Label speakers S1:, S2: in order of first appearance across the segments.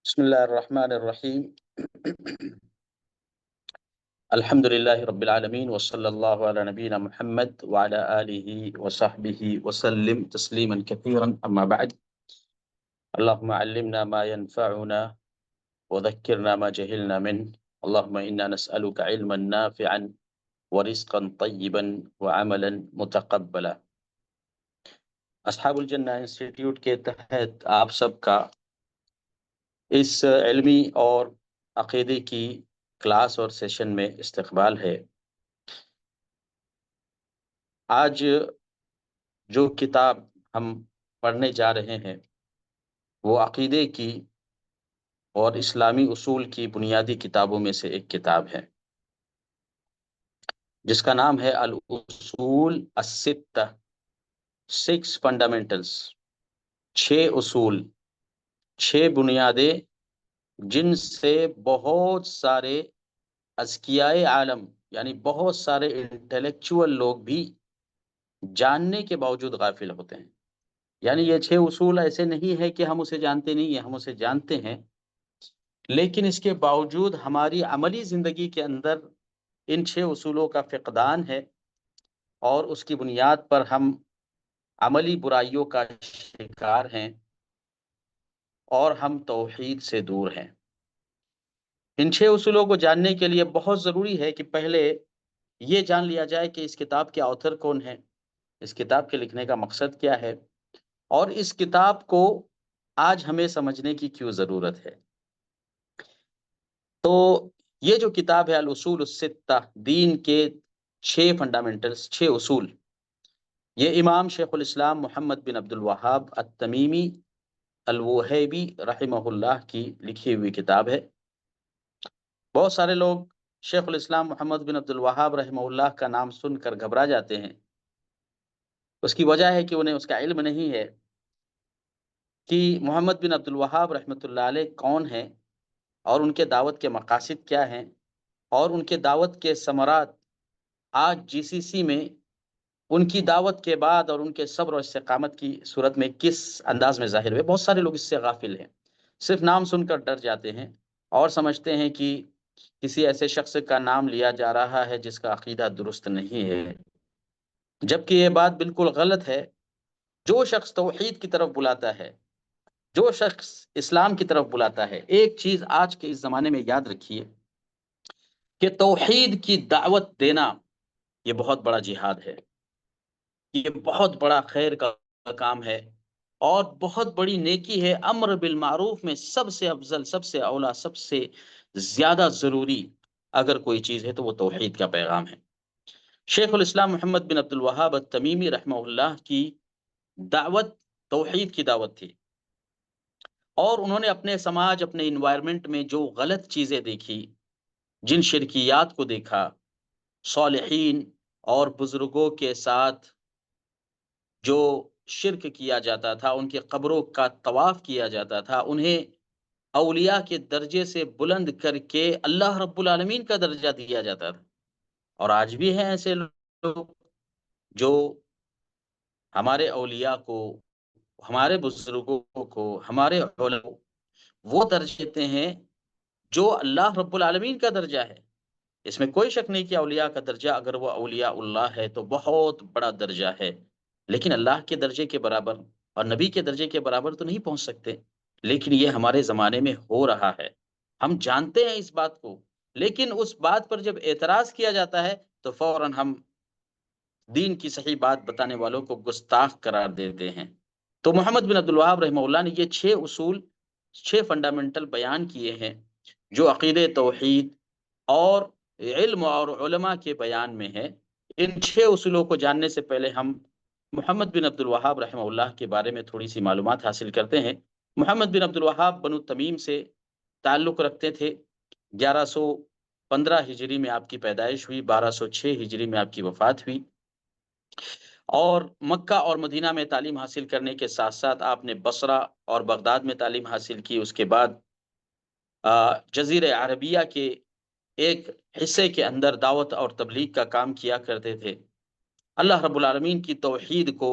S1: بسم الله الرحمن الرحيم. الحمد لله رب العالمين وصلى الله على نبينا محمد وعلى آله وصحبه وسلم تسليما كثيرا. أما بعد، اللهم علمنا ما ينفعنا وذكرنا ما جهلنا منه. اللهم إنا نسألك علما نافعا ورزقا طيبا وعملا متقبلا. اصحاب الجنہ انسٹیٹیوٹ کے تحت آپ سب کا اس علمی اور عقیدے کی کلاس اور سیشن میں استقبال ہے۔ آج جو کتاب ہم پڑھنے جا رہے ہیں وہ عقیدے کی اور اسلامی اصول کی بنیادی کتابوں میں سے ایک کتاب ہے، جس کا نام ہے الاصول الستہ، 6 فنڈامنٹلز، 6 اصول، 6 بنیادیں جن سے بہت سارے اذکیائے عالم یعنی بہت سارے انٹلیکچوئل لوگ بھی جاننے کے باوجود غافل ہوتے ہیں۔ یعنی یہ 6 اصول ایسے نہیں ہے کہ ہم اسے جانتے نہیں ہیں، ہم اسے جانتے ہیں، لیکن اس کے باوجود ہماری عملی زندگی کے اندر ان 6 اصولوں کا فقدان ہے اور اس کی بنیاد پر ہم عملی برائیوں کا شکار ہیں اور ہم توحید سے دور ہیں۔ ان 6 اصولوں کو جاننے کے لیے بہت ضروری ہے کہ پہلے یہ جان لیا جائے کہ اس کتاب کے آتھر کون ہیں، اس کتاب کے لکھنے کا مقصد کیا ہے، اور اس کتاب کو آج ہمیں سمجھنے کی کیوں ضرورت ہے۔ تو یہ جو کتاب ہے الاصول الستہ، دین کے 6 فنڈامنٹلز، 6 اصول، یہ امام شیخ الاسلام محمد بن عبد الوہاب التمیمی الوہیبی رحمہ اللہ کی لکھی ہوئی کتاب ہے۔ بہت سارے لوگ شیخ الاسلام محمد بن عبد الوہاب رحمہ اللہ کا نام سن کر گھبرا جاتے ہیں۔ اس کی وجہ ہے کہ انہیں اس کا علم نہیں ہے کہ محمد بن عبد الوہاب رحمۃ اللہ علیہ کون ہیں اور ان کے دعوت کے مقاصد کیا ہیں اور ان کے دعوت کے ثمرات آج جی سی سی میں ان کی دعوت کے بعد اور ان کے صبر و استقامت کی صورت میں کس انداز میں ظاہر ہوئے۔ بہت سارے لوگ اس سے غافل ہیں، صرف نام سن کر ڈر جاتے ہیں اور سمجھتے ہیں کہ کسی ایسے شخص کا نام لیا جا رہا ہے جس کا عقیدہ درست نہیں ہے، جبکہ یہ بات بالکل غلط ہے۔ جو شخص توحید کی طرف بلاتا ہے، جو شخص اسلام کی طرف بلاتا ہے، ایک چیز آج کے اس زمانے میں یاد رکھیے کہ توحید کی دعوت دینا یہ بہت بڑا جہاد ہے، یہ بہت بڑا خیر کا کام ہے اور بہت بڑی نیکی ہے۔ امر بالمعروف میں سب سے افضل، سب سے اولا، سب سے زیادہ ضروری اگر کوئی چیز ہے تو وہ توحید کا پیغام ہے۔ شیخ الاسلام محمد بن عبد الوہاب التمیمی رحمہ اللہ کی دعوت توحید کی دعوت تھی، اور انہوں نے اپنے سماج، اپنے انوائرمنٹ میں جو غلط چیزیں دیکھی، جن شرکیات کو دیکھا، صالحین اور بزرگوں کے ساتھ جو شرک کیا جاتا تھا، ان کے قبروں کا طواف کیا جاتا تھا، انہیں اولیاء کے درجے سے بلند کر کے اللہ رب العالمین کا درجہ دیا جاتا تھا۔ اور آج بھی ہیں ایسے لوگ جو ہمارے اولیاء کو، ہمارے بزرگوں کو، ہمارے علماء کو وہ درجے دیتے ہیں جو اللہ رب العالمین کا درجہ ہے۔ اس میں کوئی شک نہیں کہ اولیاء کا درجہ اگر وہ اولیاء اللہ ہے تو بہت بڑا درجہ ہے، لیکن اللہ کے درجے کے برابر اور نبی کے درجے کے برابر تو نہیں پہنچ سکتے۔ لیکن یہ ہمارے زمانے میں ہو رہا ہے، ہم جانتے ہیں اس بات کو، لیکن اس بات پر جب اعتراض کیا جاتا ہے تو فوراً ہم دین کی صحیح بات بتانے والوں کو گستاخ قرار دیتے ہیں۔ تو محمد بن عبد الوہاب رحمہ اللہ نے یہ 6 اصول، 6 فنڈامنٹل بیان کیے ہیں جو عقیدہ توحید اور علم اور علماء کے بیان میں ہے۔ ان 6 اصولوں کو جاننے سے پہلے ہم محمد بن عبد الوہاب رحمہ اللہ کے بارے میں تھوڑی سی معلومات حاصل کرتے ہیں۔ محمد بن عبد الوہاب بنو تمیم سے تعلق رکھتے تھے۔ 1115 ہجری میں آپ کی پیدائش ہوئی، 1206 ہجری میں آپ کی وفات ہوئی، اور مکہ اور مدینہ میں تعلیم حاصل کرنے کے ساتھ ساتھ آپ نے بصرہ اور بغداد میں تعلیم حاصل کی۔ اس کے بعد جزیرہ عربیہ کے ایک حصے کے اندر دعوت اور تبلیغ کا کام کیا کرتے تھے۔ اللہ رب العالمین کی توحید کو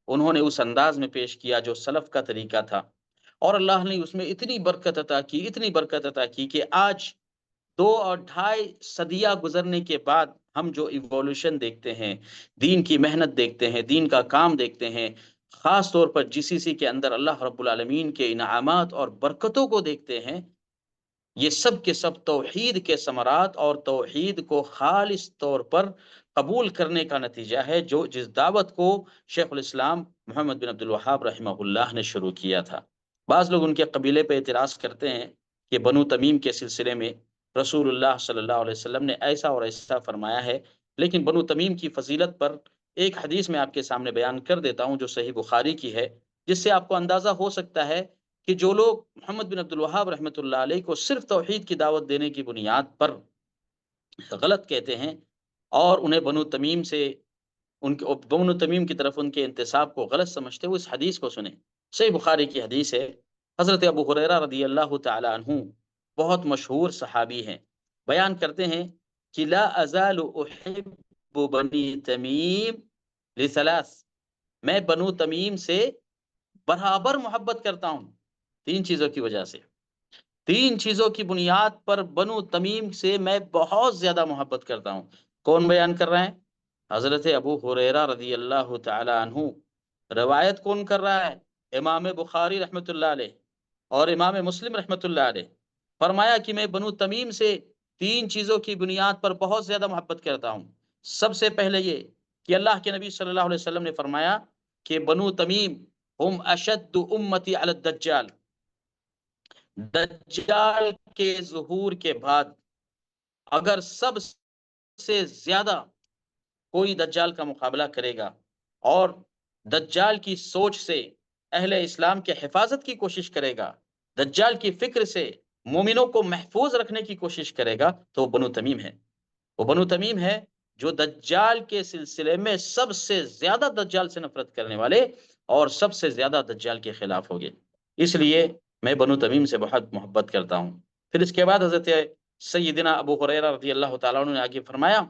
S1: انہوں نے اس انداز میں پیش کیا جو سلف کا طریقہ تھا، اور اللہ نے اس میں اتنی برکت عطا کی، اتنی برکت عطا کی کہ آج 2 اور 2.5 صدیاں گزرنے کے بعد ہم جو ایوولوشن دیکھتے ہیں، دین کی محنت دیکھتے ہیں، دین کا کام دیکھتے ہیں، خاص طور پر جی سی سی کے اندر اللہ رب العالمین کے انعامات اور برکتوں کو دیکھتے ہیں، یہ سب کے سب توحید کے ثمرات اور توحید کو خالص طور پر قبول کرنے کا نتیجہ ہے، جو جس دعوت کو شیخ الاسلام محمد بن عبد الوہاب رحمہ اللہ نے شروع کیا تھا۔ بعض لوگ ان کے قبیلے پہ اعتراض کرتے ہیں کہ بنو تمیم کے سلسلے میں رسول اللہ صلی اللہ علیہ وسلم نے ایسا اور ایسا فرمایا ہے، لیکن بنو تمیم کی فضیلت پر ایک حدیث میں آپ کے سامنے بیان کر دیتا ہوں جو صحیح بخاری کی ہے، جس سے آپ کو اندازہ ہو سکتا ہے کہ جو لوگ محمد بن عبد الوہاب رحمۃ اللہ علیہ کو صرف توحید کی دعوت دینے کی بنیاد پر غلط کہتے ہیں اور انہیں بنو تمیم سے بنو تمیم کی طرف ان کے انتساب کو غلط سمجھتے ہوئے اس حدیث کو سنیں۔ صحیح بخاری کی حدیث ہے، حضرت ابو ہریرہ رضی اللہ تعالی عنہ بہت مشہور صحابی ہیں، بیان کرتے ہیں کہ لا ازال احب بنی تمیم لثلاث، میں بنو تمیم سے برابر محبت کرتا ہوں 3 چیزوں کی وجہ سے، 3 چیزوں کی بنیاد پر بنو تمیم سے میں بہت زیادہ محبت کرتا ہوں۔ کون بیان کر رہے ہیں؟ حضرت ابو ہریرہ رضی اللہ تعالی عنہ۔ روایت کون کر رہا ہے؟ امام بخاری رحمۃ اللہ علیہ اور امام مسلم رحمۃ اللہ علیہ۔ فرمایا کہ میں بنو تمیم سے 3 چیزوں کی بنیاد پر بہت زیادہ محبت کرتا ہوں۔ سب سے پہلے یہ کہ اللہ کے نبی صلی اللہ علیہ وسلم نے فرمایا کہ بنو تمیم ہم اشد امتی علی الدجال، دجال کے ظہور کے بعد اگر سب سے زیادہ کوئی دجال کا مقابلہ کرے گا اور دجال کی سوچ سے اہل اسلام کے حفاظت کی کوشش کرے گا، دجال کی فکر سے مومنوں کو محفوظ رکھنے کی کوشش کرے گا، تو وہ بنو تمیم ہے۔ وہ بنو تمیم ہے جو دجال کے سلسلے میں سب سے زیادہ دجال سے نفرت کرنے والے اور سب سے زیادہ دجال کے خلاف ہوگے۔ اس لیے میں بنو تمیم سے بہت محبت کرتا ہوں۔ پھر اس کے بعد حضرت سیدنا ابو ہریرہ رضی اللہ تعالیٰ عنہ نے آگے فرمایا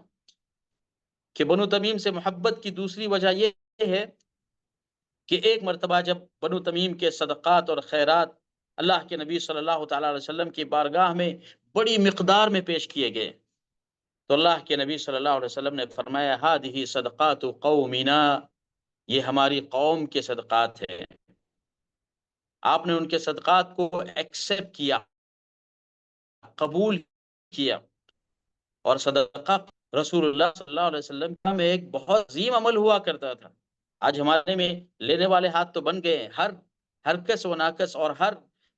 S1: کہ بنو تمیم سے محبت کی دوسری وجہ یہ ہے کہ ایک مرتبہ جب بنو تمیم کے صدقات اور خیرات اللہ کے نبی صلی اللہ تعالیٰ علیہ وسلم کی بارگاہ میں بڑی مقدار میں پیش کیے گئے، تو اللہ کے نبی صلی اللہ علیہ وسلم نے فرمایا ہذہ صدقات قومنا، یہ ہماری قوم کے صدقات ہیں۔ آپ نے ان کے صدقات کو ایکسیپٹ کیا، قبول کیا، اور صدقہ رسول اللہ صلی اللہ علیہ وسلم کا میں ایک بہت عظیم عمل ہوا کرتا تھا۔ آج ہمارے میں لینے والے ہاتھ تو بن گئے ہیں، ہر کس و ناقص اور ہر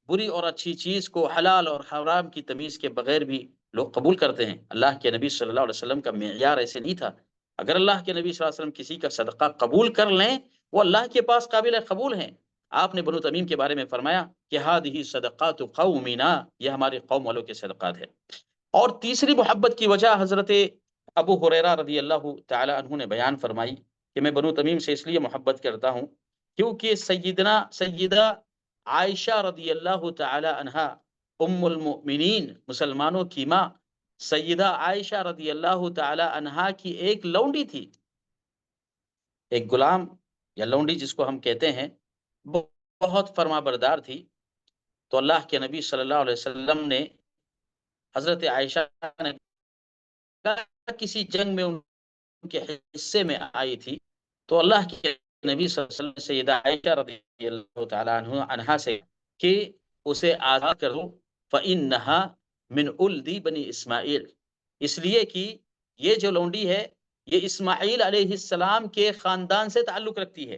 S1: بری اور اچھی چیز کو حلال اور حرام کی تمیز کے بغیر بھی لوگ قبول کرتے ہیں۔ اللہ کے نبی صلی اللہ علیہ وسلم کا معیار ایسے نہیں تھا۔ اگر اللہ کے نبی صلی اللہ علیہ وسلم کسی کا صدقہ قبول کر لیں، وہ اللہ کے پاس قابل قبول ہیں۔ آپ نے بنو تمیم کے بارے میں فرمایا کہ ہذہ صدقات قومنا، یہ ہماری قوم والوں کے صدقات ہے۔ اور تیسری محبت کی وجہ حضرت ابو ہریرہ رضی اللہ تعالی عنہ نے بیان فرمائی کہ میں بنو تمیم سے اس لیے محبت کرتا ہوں کیونکہ سیدہ عائشہ رضی اللہ تعالی عنہا ام المؤمنین، مسلمانوں کی ماں سیدہ عائشہ رضی اللہ تعالی عنہا کی ایک لونڈی تھی، ایک غلام یا لونڈی جس کو ہم کہتے ہیں، بہت فرما بردار تھی۔ تو اللہ کے نبی صلی اللہ علیہ وسلم نے حضرت عائشہ نے کسی جنگ میں ان کے حصے میں آئی تھی، تو اللہ کے نبی صلی اللہ علیہ وسلم نے سیدہ عائشہ رضی اللہ تعالیٰ عنہا سے کہ اسے آزاد کر دو، فَإِنَّهَا مِنْ أُلْدِ بنی اسماعیل، اس لیے کہ یہ جو لونڈی ہے یہ اسماعیل علیہ السلام کے خاندان سے تعلق رکھتی ہے،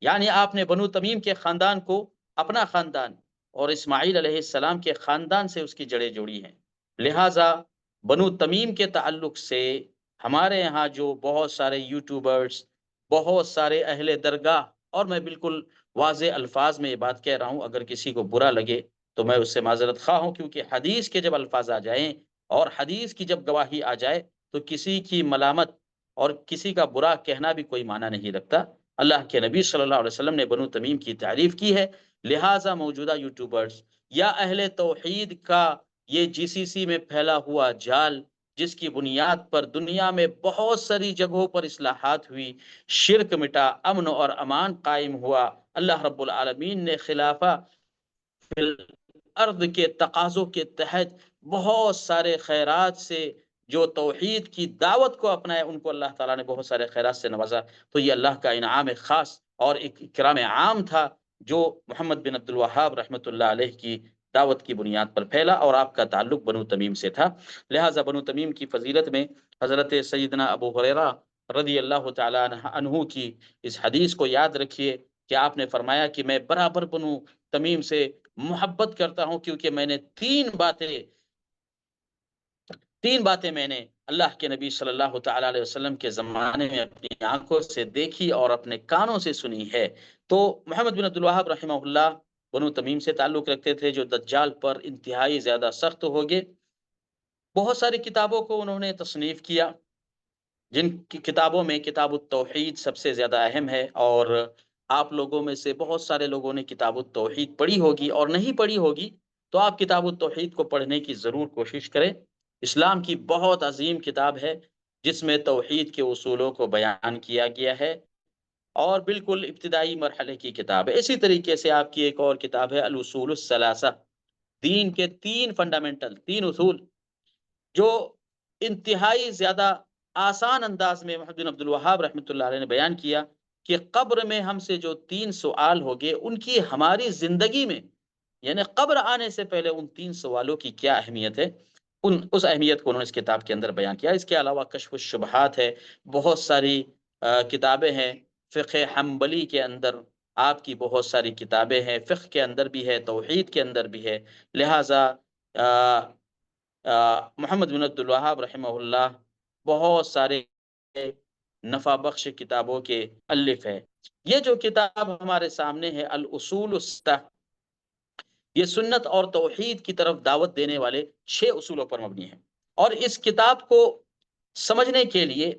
S1: یعنی آپ نے بنو تمیم کے خاندان کو اپنا خاندان اور اسماعیل علیہ السلام کے خاندان سے اس کی جڑیں جوڑی ہیں۔ لہٰذا بنو تمیم کے تعلق سے ہمارے ہاں جو بہت سارے یوٹیوبرز، بہت سارے اہل درگاہ، اور میں بالکل واضح الفاظ میں یہ بات کہہ رہا ہوں، اگر کسی کو برا لگے تو میں اس سے معذرت خواہ ہوں، کیونکہ حدیث کے جب الفاظ آ جائیں اور حدیث کی جب گواہی آ جائے تو کسی کی ملامت اور کسی کا برا کہنا بھی کوئی معنی نہیں رکھتا۔ اللہ کے نبی صلی اللہ علیہ وسلم نے بنو تمیم کی تعریف کی ہے، لہٰذا موجودہ یوٹیوبرز یا اہل توحید کا یہ جی سی سی میں پھیلا ہوا جال، جس کی بنیاد پر دنیا میں بہت ساری جگہوں پر اصلاحات ہوئی، شرک مٹا، امن اور امان قائم ہوا، اللہ رب العالمین نے خلافہ فی الارض کے تقاضوں کے تحت بہت سارے خیرات سے جو توحید کی دعوت کو اپنائے ان کو اللہ تعالیٰ نے بہت سارے خیرات سے نوازا. تو یہ اللہ کا انعام خاص اور ایک اکرام عام تھا جو محمد بن عبد الوہاب رحمۃ اللہ علیہ کی دعوت کی بنیاد پر پھیلا، اور آپ کا تعلق بنو تمیم سے تھا. لہٰذا بنو تمیم کی فضیلت میں حضرت سیدنا ابو ہریرہ رضی اللہ تعالیٰ عنہ کی اس حدیث کو یاد رکھیے کہ آپ نے فرمایا کہ میں برابر بنو تمیم سے محبت کرتا ہوں کیونکہ میں نے تین باتیں میں نے اللہ کے نبی صلی اللہ تعالیٰ علیہ وسلم کے زمانے میں اپنی آنکھوں سے دیکھی اور اپنے کانوں سے سنی ہے. تو محمد بن عبد الوہاب رحمہ اللہ بنو تمیم سے تعلق رکھتے تھے جو دجال پر انتہائی زیادہ سخت ہو گئے. بہت ساری کتابوں کو انہوں نے تصنیف کیا، جن کی کتابوں میں کتاب التوحید سب سے زیادہ اہم ہے، اور آپ لوگوں میں سے بہت سارے لوگوں نے کتاب التوحید پڑھی ہوگی، اور نہیں پڑھی ہوگی تو آپ کتاب التوحید کو پڑھنے کی ضرور کوشش کریں. اسلام کی بہت عظیم کتاب ہے جس میں توحید کے اصولوں کو بیان کیا گیا ہے، اور بالکل ابتدائی مرحلے کی کتاب ہے. اسی طریقے سے آپ کی ایک اور کتاب ہے الاصول الثلاثہ، دین کے تین اصول جو انتہائی زیادہ آسان انداز میں محمد بن عبد الوہاب رحمۃ اللہ علیہ نے بیان کیا کہ قبر میں ہم سے جو 3 سوال ہوگے ان کی ہماری زندگی میں، یعنی قبر آنے سے پہلے ان 3 سوالوں کی کیا اہمیت ہے، اس اہمیت کو انہوں نے اس کتاب کے اندر بیان کیا. اس کے علاوہ کشف الشبہات ہے، بہت ساری کتابیں ہیں. فقہ حنبلی کے اندر آپ کی بہت ساری کتابیں ہیں، فقہ کے اندر بھی ہے، توحید کے اندر بھی ہے. لہٰذا محمد بن عبد الوہاب رحمہ اللہ بہت سارے نفع بخش کتابوں کے مؤلف ہے. یہ جو کتاب ہمارے سامنے ہے الاصول الستہ، یہ سنت اور توحید کی طرف دعوت دینے والے 6 اصولوں پر مبنی ہے. اور اس کتاب کو سمجھنے کے لیے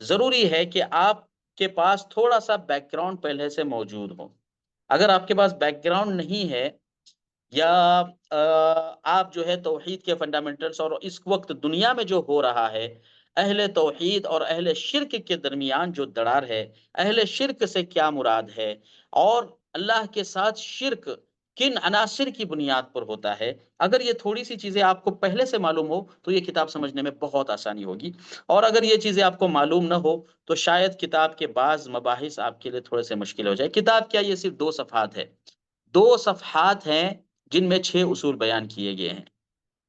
S1: ضروری ہے کہ آپ کے پاس تھوڑا سا بیک گراؤنڈ پہلے سے موجود ہو. اگر آپ کے پاس بیک گراؤنڈ نہیں ہے، یا آپ جو ہے توحید کے فنڈامنٹلز اور اس وقت دنیا میں جو ہو رہا ہے، اہل توحید اور اہل شرک کے درمیان جو دراڑ ہے، اہل شرک سے کیا مراد ہے، اور اللہ کے ساتھ شرک کن عناصر کی بنیاد پر ہوتا ہے، اگر یہ تھوڑی سی چیزیں آپ کو پہلے سے معلوم ہو تو یہ کتاب سمجھنے میں بہت آسانی ہوگی. اور اگر یہ چیزیں آپ کو معلوم نہ ہو تو شاید کتاب کے بعض مباحث آپ کے لیے تھوڑے سے مشکل ہو جائے. کتاب کیا، یہ صرف 2 صفحات ہے، 2 صفحات ہیں جن میں 6 اصول بیان کیے گئے ہیں،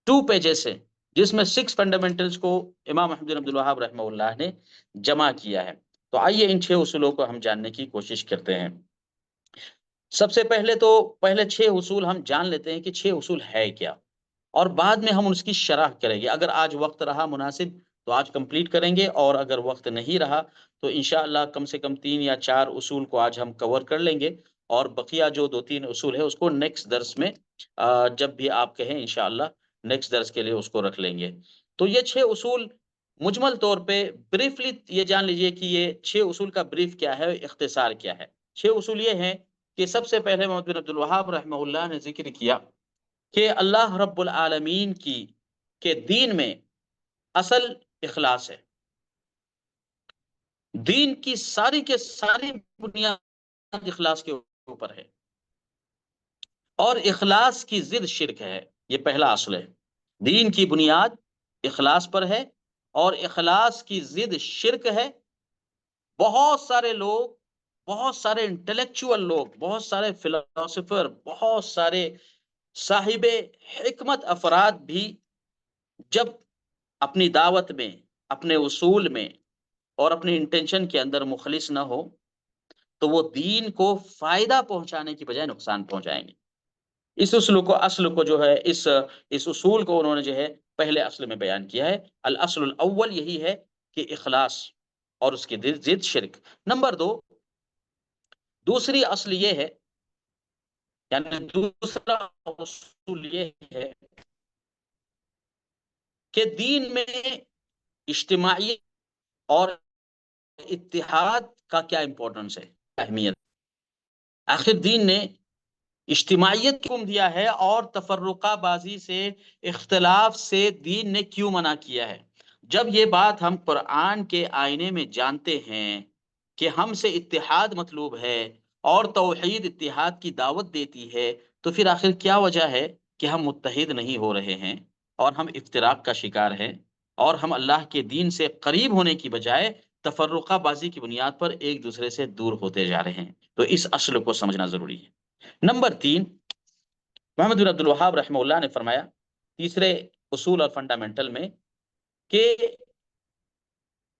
S1: 2 پیجز سے، جس میں 6 فنڈامنٹلز کو امام محمد بن عبد الوہاب رحمہ اللہ نے جمع کیا ہے. تو آئیے ان 6 اصولوں کو ہم جاننے کی کوشش کرتے ہیں. سب سے پہلے 6 اصول ہم جان لیتے ہیں کہ 6 اصول ہے کیا، اور بعد میں ہم اس کی شرح کریں گے. اگر آج وقت رہا مناسب تو آج کمپلیٹ کریں گے، اور اگر وقت نہیں رہا تو انشاءاللہ کم سے کم 3 یا 4 اصول کو آج ہم کور کر لیں گے، اور بقیہ جو 2-3 اصول ہے اس کو نیکسٹ درس میں جب بھی آپ کہیں انشاءاللہ نیکسٹ درس کے لیے اس کو رکھ لیں گے. تو یہ 6 اصول مجمل طور پہ بریفلی یہ جان لیجئے کہ یہ 6 اصول کا بریف کیا ہے، اختصار کیا ہے. 6 اصول یہ ہیں کہ سب سے پہلے محمد بن عبد الوہاب رحمہ اللہ نے ذکر کیا کہ اللہ رب العالمین کے دین میں اصل اخلاص ہے. دین کی ساری کے ساری بنیاد اخلاص کے اوپر ہے، اور اخلاص کی ضد شرک ہے. یہ پہلا اصل ہے، دین کی بنیاد اخلاص پر ہے اور اخلاص کی ضد شرک ہے. بہت سارے لوگ، بہت سارے انٹلیکچوئل لوگ، بہت سارے فلاسفر، بہت سارے صاحب حکمت افراد بھی جب اپنی دعوت میں، اپنے اصول میں اور اپنی انٹینشن کے اندر مخلص نہ ہو تو وہ دین کو فائدہ پہنچانے کی بجائے نقصان پہنچائیں گے. اس اصل کو جو ہے اس اصول کو انہوں نے جو ہے پہلے اصل میں بیان کیا ہے. الاصل الاول یہی ہے کہ اخلاص اور اس کی ضد شرک. نمبر 2، دوسری اصل یہ ہے، یعنی دوسرا اصول یہ ہے کہ دین میں اجتماعیت اور اتحاد کا کیا امپورٹنس ہے، اہمیت. آخر دین نے اجتماعیت کیوں دیا ہے اور تفرقہ بازی سے، اختلاف سے دین نے کیوں منع کیا ہے؟ جب یہ بات ہم قرآن کے آئینے میں جانتے ہیں کہ ہم سے اتحاد مطلوب ہے اور توحید اتحاد کی دعوت دیتی ہے، تو پھر آخر کیا وجہ ہے کہ ہم متحد نہیں ہو رہے ہیں اور ہم افتراق کا شکار ہیں اور ہم اللہ کے دین سے قریب ہونے کی بجائے تفرقہ بازی کی بنیاد پر ایک دوسرے سے دور ہوتے جا رہے ہیں؟ تو اس اصل کو سمجھنا ضروری ہے۔ نمبر 3، محمد بن عبد الوہاب رحمہ اللہ نے فرمایا تیسرے اصول اور فنڈامنٹل میں کہ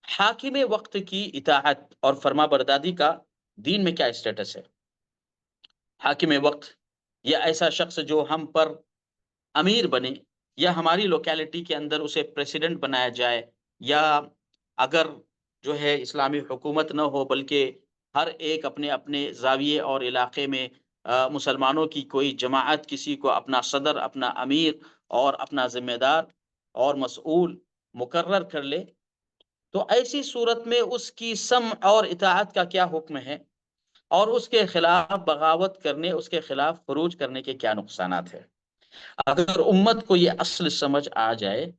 S1: حاکم وقت کی اطاعت اور فرما برداری کا دین میں کیا اسٹیٹس ہے۔ حاکم وقت یا ایسا شخص جو ہم پر امیر بنے یا ہماری لوکیلٹی کے اندر اسے پریسیڈنٹ بنایا جائے، یا اگر جو ہے اسلامی حکومت نہ ہو بلکہ ہر ایک اپنے اپنے زاویے اور علاقے میں مسلمانوں کی کوئی جماعت کسی کو اپنا صدر، اپنا امیر اور اپنا ذمہ دار اور مسئول مقرر کر لے، تو ایسی صورت میں اس کی سمع اور اطاعت کا کیا حکم ہے اور اس کے خلاف بغاوت کرنے، اس کے خلاف خروج کرنے کے کیا نقصانات ہیں؟ اگر امت کو یہ اصل سمجھ آ جائے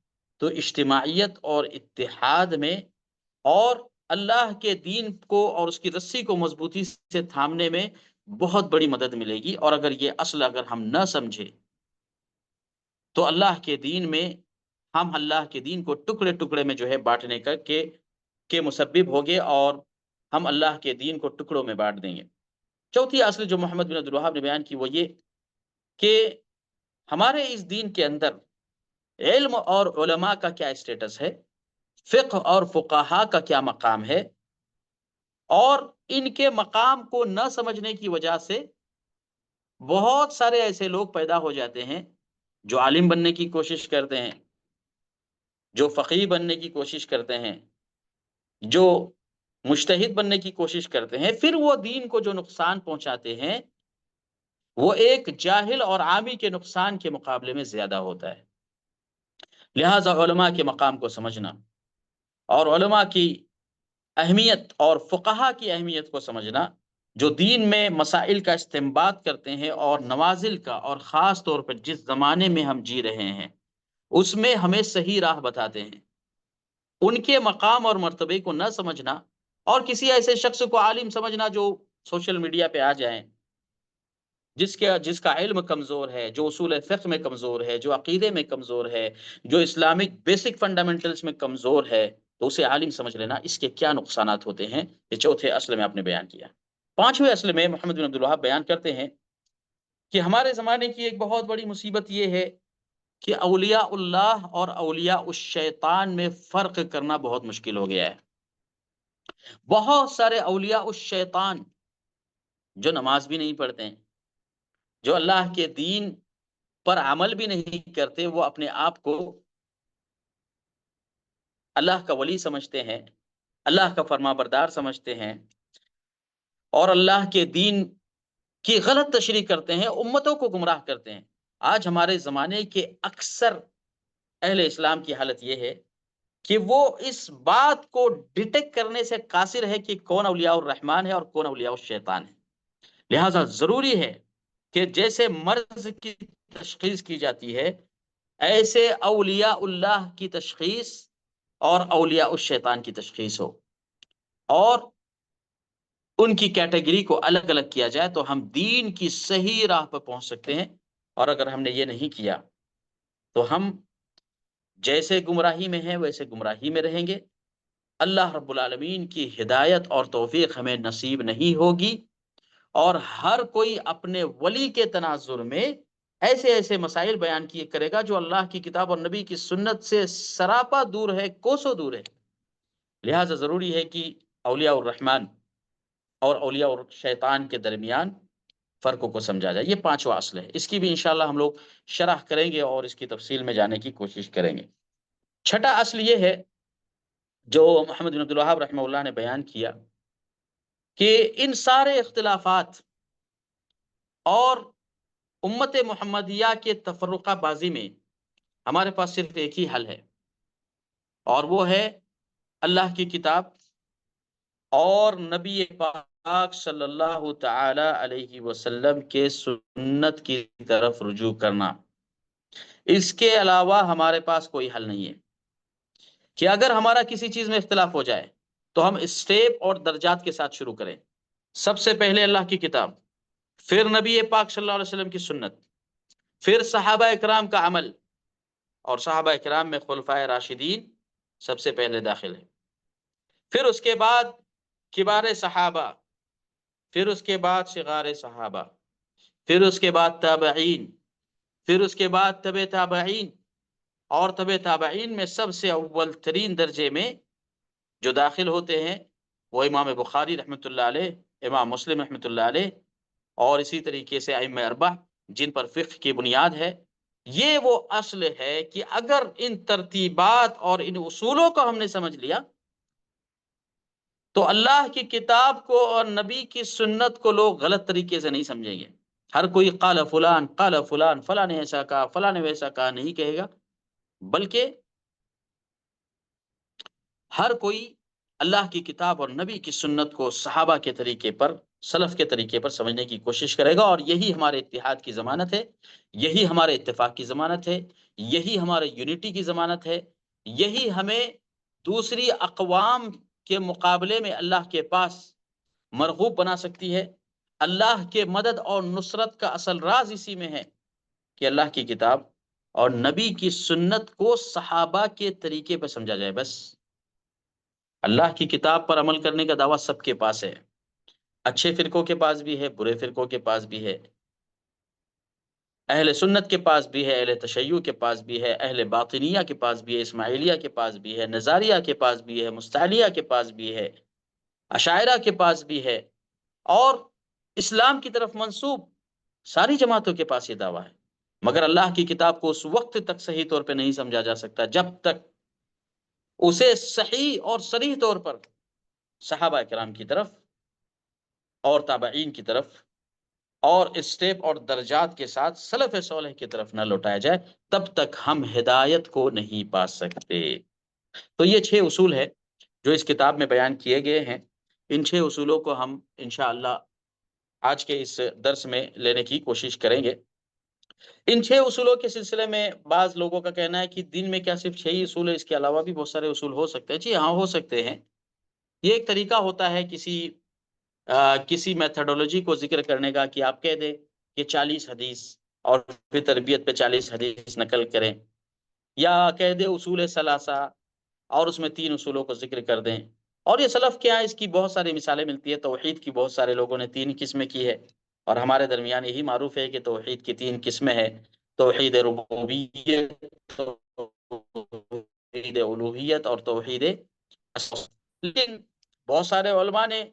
S1: تو اجتماعیت اور اتحاد میں اور اللہ کے دین کو اور اس کی رسی کو مضبوطی سے تھامنے میں بہت بڑی مدد ملے گی۔ اور اگر یہ اصل اگر ہم نہ سمجھے تو اللہ کے دین میں ہم اللہ کے دین کو ٹکڑے ٹکڑے میں جو ہے بانٹنے کا کے مسبب ہوگے اور ہم اللہ کے دین کو ٹکڑوں میں بانٹ دیں گے۔ چوتھی اصل جو محمد بن عبد الوہاب نے بیان کی وہ یہ کہ ہمارے اس دین کے اندر علم اور علماء کا کیا اسٹیٹس ہے، فقہ اور فقہا کا کیا مقام ہے، اور ان کے مقام کو نہ سمجھنے کی وجہ سے بہت سارے ایسے لوگ پیدا ہو جاتے ہیں جو عالم بننے کی کوشش کرتے ہیں، جو فقیہ بننے کی کوشش کرتے ہیں، جو مجتہد بننے کی کوشش کرتے ہیں، پھر وہ دین کو جو نقصان پہنچاتے ہیں وہ ایک جاہل اور عامی کے نقصان کے مقابلے میں زیادہ ہوتا ہے۔ لہٰذا علماء کے مقام کو سمجھنا اور علماء کی اہمیت اور فقہا کی اہمیت کو سمجھنا، جو دین میں مسائل کا استنباط کرتے ہیں اور نوازل کا، اور خاص طور پر جس زمانے میں ہم جی رہے ہیں اس میں ہمیں صحیح راہ بتاتے ہیں، ان کے مقام اور مرتبے کو نہ سمجھنا اور کسی ایسے شخص کو عالم سمجھنا جو سوشل میڈیا پہ آ جائیں، جس کا علم کمزور ہے، جو اصول فقہ میں کمزور ہے، جو عقیدے میں کمزور ہے، جو اسلامک بیسک فنڈامنٹلز میں کمزور ہے، تو اسے عالم سمجھ لینا، اس کے کیا نقصانات ہوتے ہیں، یہ چوتھے اصل میں آپ نے بیان کیا۔ پانچویں اصل میں محمد بن عبد الوہاب بیان کرتے ہیں کہ ہمارے زمانے کی ایک بہت بڑی مصیبت یہ ہے کہ اولیاء اللہ اور اولیاء الشیطان میں فرق کرنا بہت مشکل ہو گیا ہے۔ بہت سارے اولیاء الشیطان جو نماز بھی نہیں پڑھتے ہیں، جو اللہ کے دین پر عمل بھی نہیں کرتے، وہ اپنے آپ کو اللہ کا ولی سمجھتے ہیں، اللہ کا فرما بردار سمجھتے ہیں اور اللہ کے دین کی غلط تشریح کرتے ہیں، امتوں کو گمراہ کرتے ہیں۔ آج ہمارے زمانے کے اکثر اہل اسلام کی حالت یہ ہے کہ وہ اس بات کو ڈیٹیکٹ کرنے سے قاصر ہے کہ کون اولیاء الرحمن ہے اور کون اولیاء الشیطان ہے۔ لہٰذا ضروری ہے کہ جیسے مرض کی تشخیص کی جاتی ہے، ایسے اولیاء اللہ کی تشخیص اور اولیاء الشیطان کی تشخیص ہو اور ان کی کیٹیگری کو الگ الگ کیا جائے، تو ہم دین کی صحیح راہ پر پہنچ سکتے ہیں۔ اور اگر ہم نے یہ نہیں کیا تو ہم جیسے گمراہی میں ہیں ویسے گمراہی میں رہیں گے، اللہ رب العالمین کی ہدایت اور توفیق ہمیں نصیب نہیں ہوگی، اور ہر کوئی اپنے ولی کے تناظر میں ایسے ایسے مسائل بیان کیے کرے گا جو اللہ کی کتاب اور نبی کی سنت سے سراپا دور ہے، کوسوں دور ہے۔ لہٰذا ضروری ہے کہ اولیاء الرحمن اور اولیاء الشیطان کے درمیان فرقوں کو سمجھا جائے۔ یہ پانچواں اصل ہے، اس کی بھی انشاءاللہ ہم لوگ شرح کریں گے اور اس کی تفصیل میں جانے کی کوشش کریں گے۔ چھٹا اصل یہ ہے جو محمد بن عبد الوہاب رحمہ اللہ نے بیان کیا کہ ان سارے اختلافات اور امت محمدیہ کے تفرقہ بازی میں ہمارے پاس صرف ایک ہی حل ہے، اور وہ ہے اللہ کی کتاب اور نبی پاک صلی اللہ تعالی علیہ وسلم کے سنت کی طرف رجوع کرنا۔ اس کے علاوہ ہمارے پاس کوئی حل نہیں ہے کہ اگر ہمارا کسی چیز میں اختلاف ہو جائے تو ہم اسٹیپ اور درجات کے ساتھ شروع کریں۔ سب سے پہلے اللہ کی کتاب، پھر نبی پاک صلی اللہ علیہ وسلم کی سنت، پھر صحابہ اکرام کا عمل، اور صحابہ اکرام میں خلفائے راشدین سب سے پہلے داخل ہے، پھر اس کے بعد کبار صحابہ، پھر اس کے بعد صغار صحابہ، پھر اس کے بعد تابعین، پھر اس کے بعد تبع تابعین، اور تبع تابعین میں سب سے اول ترین درجے میں جو داخل ہوتے ہیں وہ امام بخاری رحمۃ اللہ علیہ، امام مسلم رحمۃ اللہ علیہ، اور اسی طریقے سے ائمہ اربعہ جن پر فقہ کی بنیاد ہے۔ یہ وہ اصل ہے کہ اگر ان ترتیبات اور ان اصولوں کو ہم نے سمجھ لیا تو اللہ کی کتاب کو اور نبی کی سنت کو لوگ غلط طریقے سے نہیں سمجھیں گے۔ ہر کوئی قال فلان فلاں نے ایسا کہا، فلاں نے ویسا کہا نہیں کہے گا، بلکہ ہر کوئی اللہ کی کتاب اور نبی کی سنت کو صحابہ کے طریقے پر، سلف کے طریقے پر سمجھنے کی کوشش کرے گا، اور یہی ہمارے اتحاد کی ضمانت ہے، یہی ہمارے اتفاق کی ضمانت ہے، یہی ہمارے یونٹی کی ضمانت ہے، یہی ہمیں دوسری اقوام کے مقابلے میں اللہ کے پاس مرغوب بنا سکتی ہے۔ اللہ کے مدد اور نصرت کا اصل راز اسی میں ہے کہ اللہ کی کتاب اور نبی کی سنت کو صحابہ کے طریقے پر سمجھا جائے۔ بس اللہ کی کتاب پر عمل کرنے کا دعویٰ سب کے پاس ہے، اچھے فرقوں کے پاس بھی ہے، برے فرقوں کے پاس بھی ہے، اہل سنت کے پاس بھی ہے، اہل تشیع کے پاس بھی ہے، اہل باطنیہ کے پاس بھی ہے، اسماعیلیہ کے پاس بھی ہے، نظاریہ کے پاس بھی ہے، مستعلیہ کے پاس بھی ہے، اشاعرہ کے پاس بھی ہے، اور اسلام کی طرف منسوب ساری جماعتوں کے پاس یہ دعویٰ ہے۔ مگر اللہ کی کتاب کو اس وقت تک صحیح طور پہ نہیں سمجھا جا سکتا جب تک اسے صحیح اور صریح طور پر صحابہ کرام کی طرف اور تابعین کی طرف اور اسٹیپ اور درجات کے ساتھ سلف صالح کی طرف نہ لوٹایا جائے، تب تک ہم ہدایت کو نہیں پا سکتے۔ تو یہ 6 اصول ہے جو اس کتاب میں بیان کیے گئے ہیں۔ ان 6 اصولوں کو ہم انشاءاللہ آج کے اس درس میں لینے کی کوشش کریں گے۔ ان 6 اصولوں کے سلسلے میں بعض لوگوں کا کہنا ہے کہ دین میں کیا صرف 6 ہی اصول ہے، اس کے علاوہ بھی بہت سارے اصول ہو سکتے ہیں۔ جی ہاں، ہو سکتے ہیں۔ یہ ایک طریقہ ہوتا ہے کسی میتھڈولوجی کو ذکر کرنے کا، کہ آپ کہہ دیں کہ 40 حدیث اور پھر تربیت پہ 40 حدیث نقل کریں، یا کہہ دیں اصول ثلاثہ اور اس میں 3 اصولوں کو ذکر کر دیں۔ اور یہ سلف کیا ہے، اس کی بہت ساری مثالیں ملتی ہے۔ توحید کی بہت سارے لوگوں نے 3 قسمیں کی ہے، اور ہمارے درمیان یہی معروف ہے کہ توحید کی 3 قسمیں ہیں: توحید ربوبیت، توحید الوہیت، اور توحید اسماء۔ لیکن بہت سارے علماء نے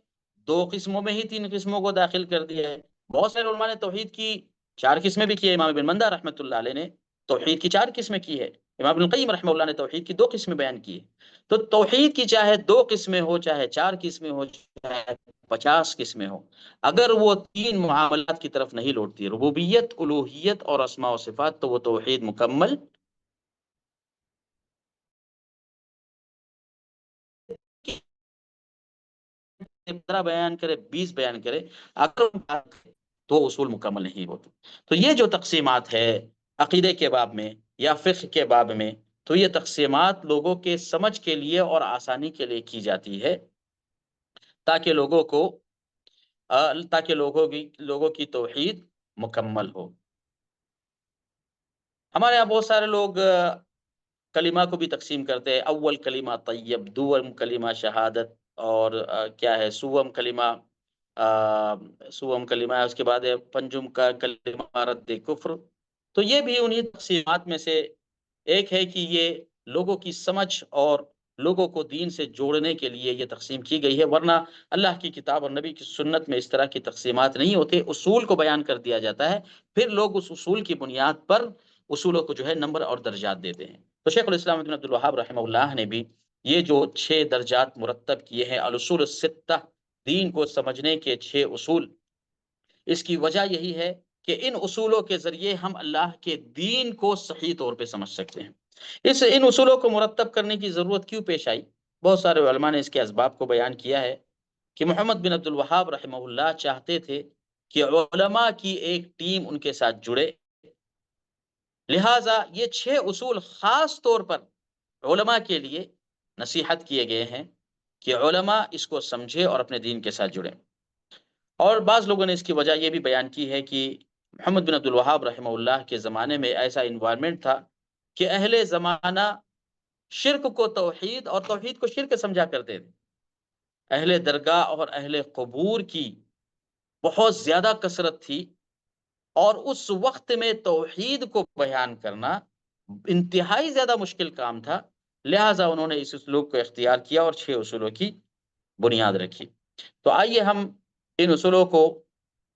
S1: 2 قسموں میں ہی 3 قسموں کو داخل کر دیا ہے۔ بہت سارے علماء نے توحید کی 4 قسمیں بھی کی ہے۔ امام ابن مندہ رحمۃ اللہ علیہ نے توحید کی 4 قسمیں کی ہے۔ امام ابن القیم رحمہ اللہ نے توحید کی 2 قسمیں بیان کی ہے۔ تو توحید کی چاہے 2 قسمیں ہو، چاہے 4 قسمیں ہو، چاہے 50 قسمیں ہو، اگر وہ 3 معاملات کی طرف نہیں لوٹتی، ربوبیت، الوہیت اور اسماء و صفات، تو وہ توحید مکمل بیان کرے، 20 بیان کرے، اگر تو اصول مکمل نہیں ہوتے۔ تو یہ جو تقسیمات ہے عقیدے کے باب میں یا فقہ کے باب میں، تو یہ تقسیمات لوگوں کے سمجھ کے لیے اور آسانی کے لیے کی جاتی ہے، تاکہ لوگوں کی توحید مکمل ہو۔ ہمارے یہاں بہت سارے لوگ کلمہ کو بھی تقسیم کرتے ہیں: اول کلمہ طیب، دوم کلمہ شہادت، اور کیا ہے سوم کلمہ ہے، اس کے بعد ہے پنجم کا کلمہ رد کفر۔ تو یہ بھی انہی تقسیمات میں سے ایک ہے کہ یہ لوگوں کی سمجھ اور لوگوں کو دین سے جوڑنے کے لیے یہ تقسیم کی گئی ہے، ورنہ اللہ کی کتاب اور نبی کی سنت میں اس طرح کی تقسیمات نہیں ہوتے۔ اصول کو بیان کر دیا جاتا ہے، پھر لوگ اس اصول کی بنیاد پر اصولوں کو جو ہے نمبر اور درجات دیتے ہیں۔ تو شیخ الاسلام ابن عبد الوہاب رحمہ اللہ نے بھی یہ جو 6 درجات مرتب کیے ہیں، الاصول الستہ، دین کو سمجھنے کے 6 اصول، اس کی وجہ یہی ہے کہ ان اصولوں کے ذریعے ہم اللہ کے دین کو صحیح طور پہ سمجھ سکتے ہیں۔ ان اصولوں کو مرتب کرنے کی ضرورت کیوں پیش آئی؟ بہت سارے علماء نے اس کے اسباب کو بیان کیا ہے کہ محمد بن عبد الوہاب رحمہ اللہ چاہتے تھے کہ علماء کی ایک ٹیم ان کے ساتھ جڑے، لہٰذا یہ 6 اصول خاص طور پر علماء کے لیے نصیحت کیے گئے ہیں کہ علماء اس کو سمجھے اور اپنے دین کے ساتھ جڑیں۔ اور بعض لوگوں نے اس کی وجہ یہ بھی بیان کی ہے کہ محمد بن عبد الوہاب رحمہ اللہ کے زمانے میں ایسا انوائرمنٹ تھا کہ اہل زمانہ شرک کو توحید اور توحید کو شرک سمجھا کرتے تھے. اہل درگاہ اور اہل قبور کی بہت زیادہ کثرت تھی، اور اس وقت میں توحید کو بیان کرنا انتہائی زیادہ مشکل کام تھا. لہٰذا انہوں نے اس اسلوب کو اختیار کیا اور 6 اصولوں کی بنیاد رکھی. تو آئیے ہم ان اصولوں کو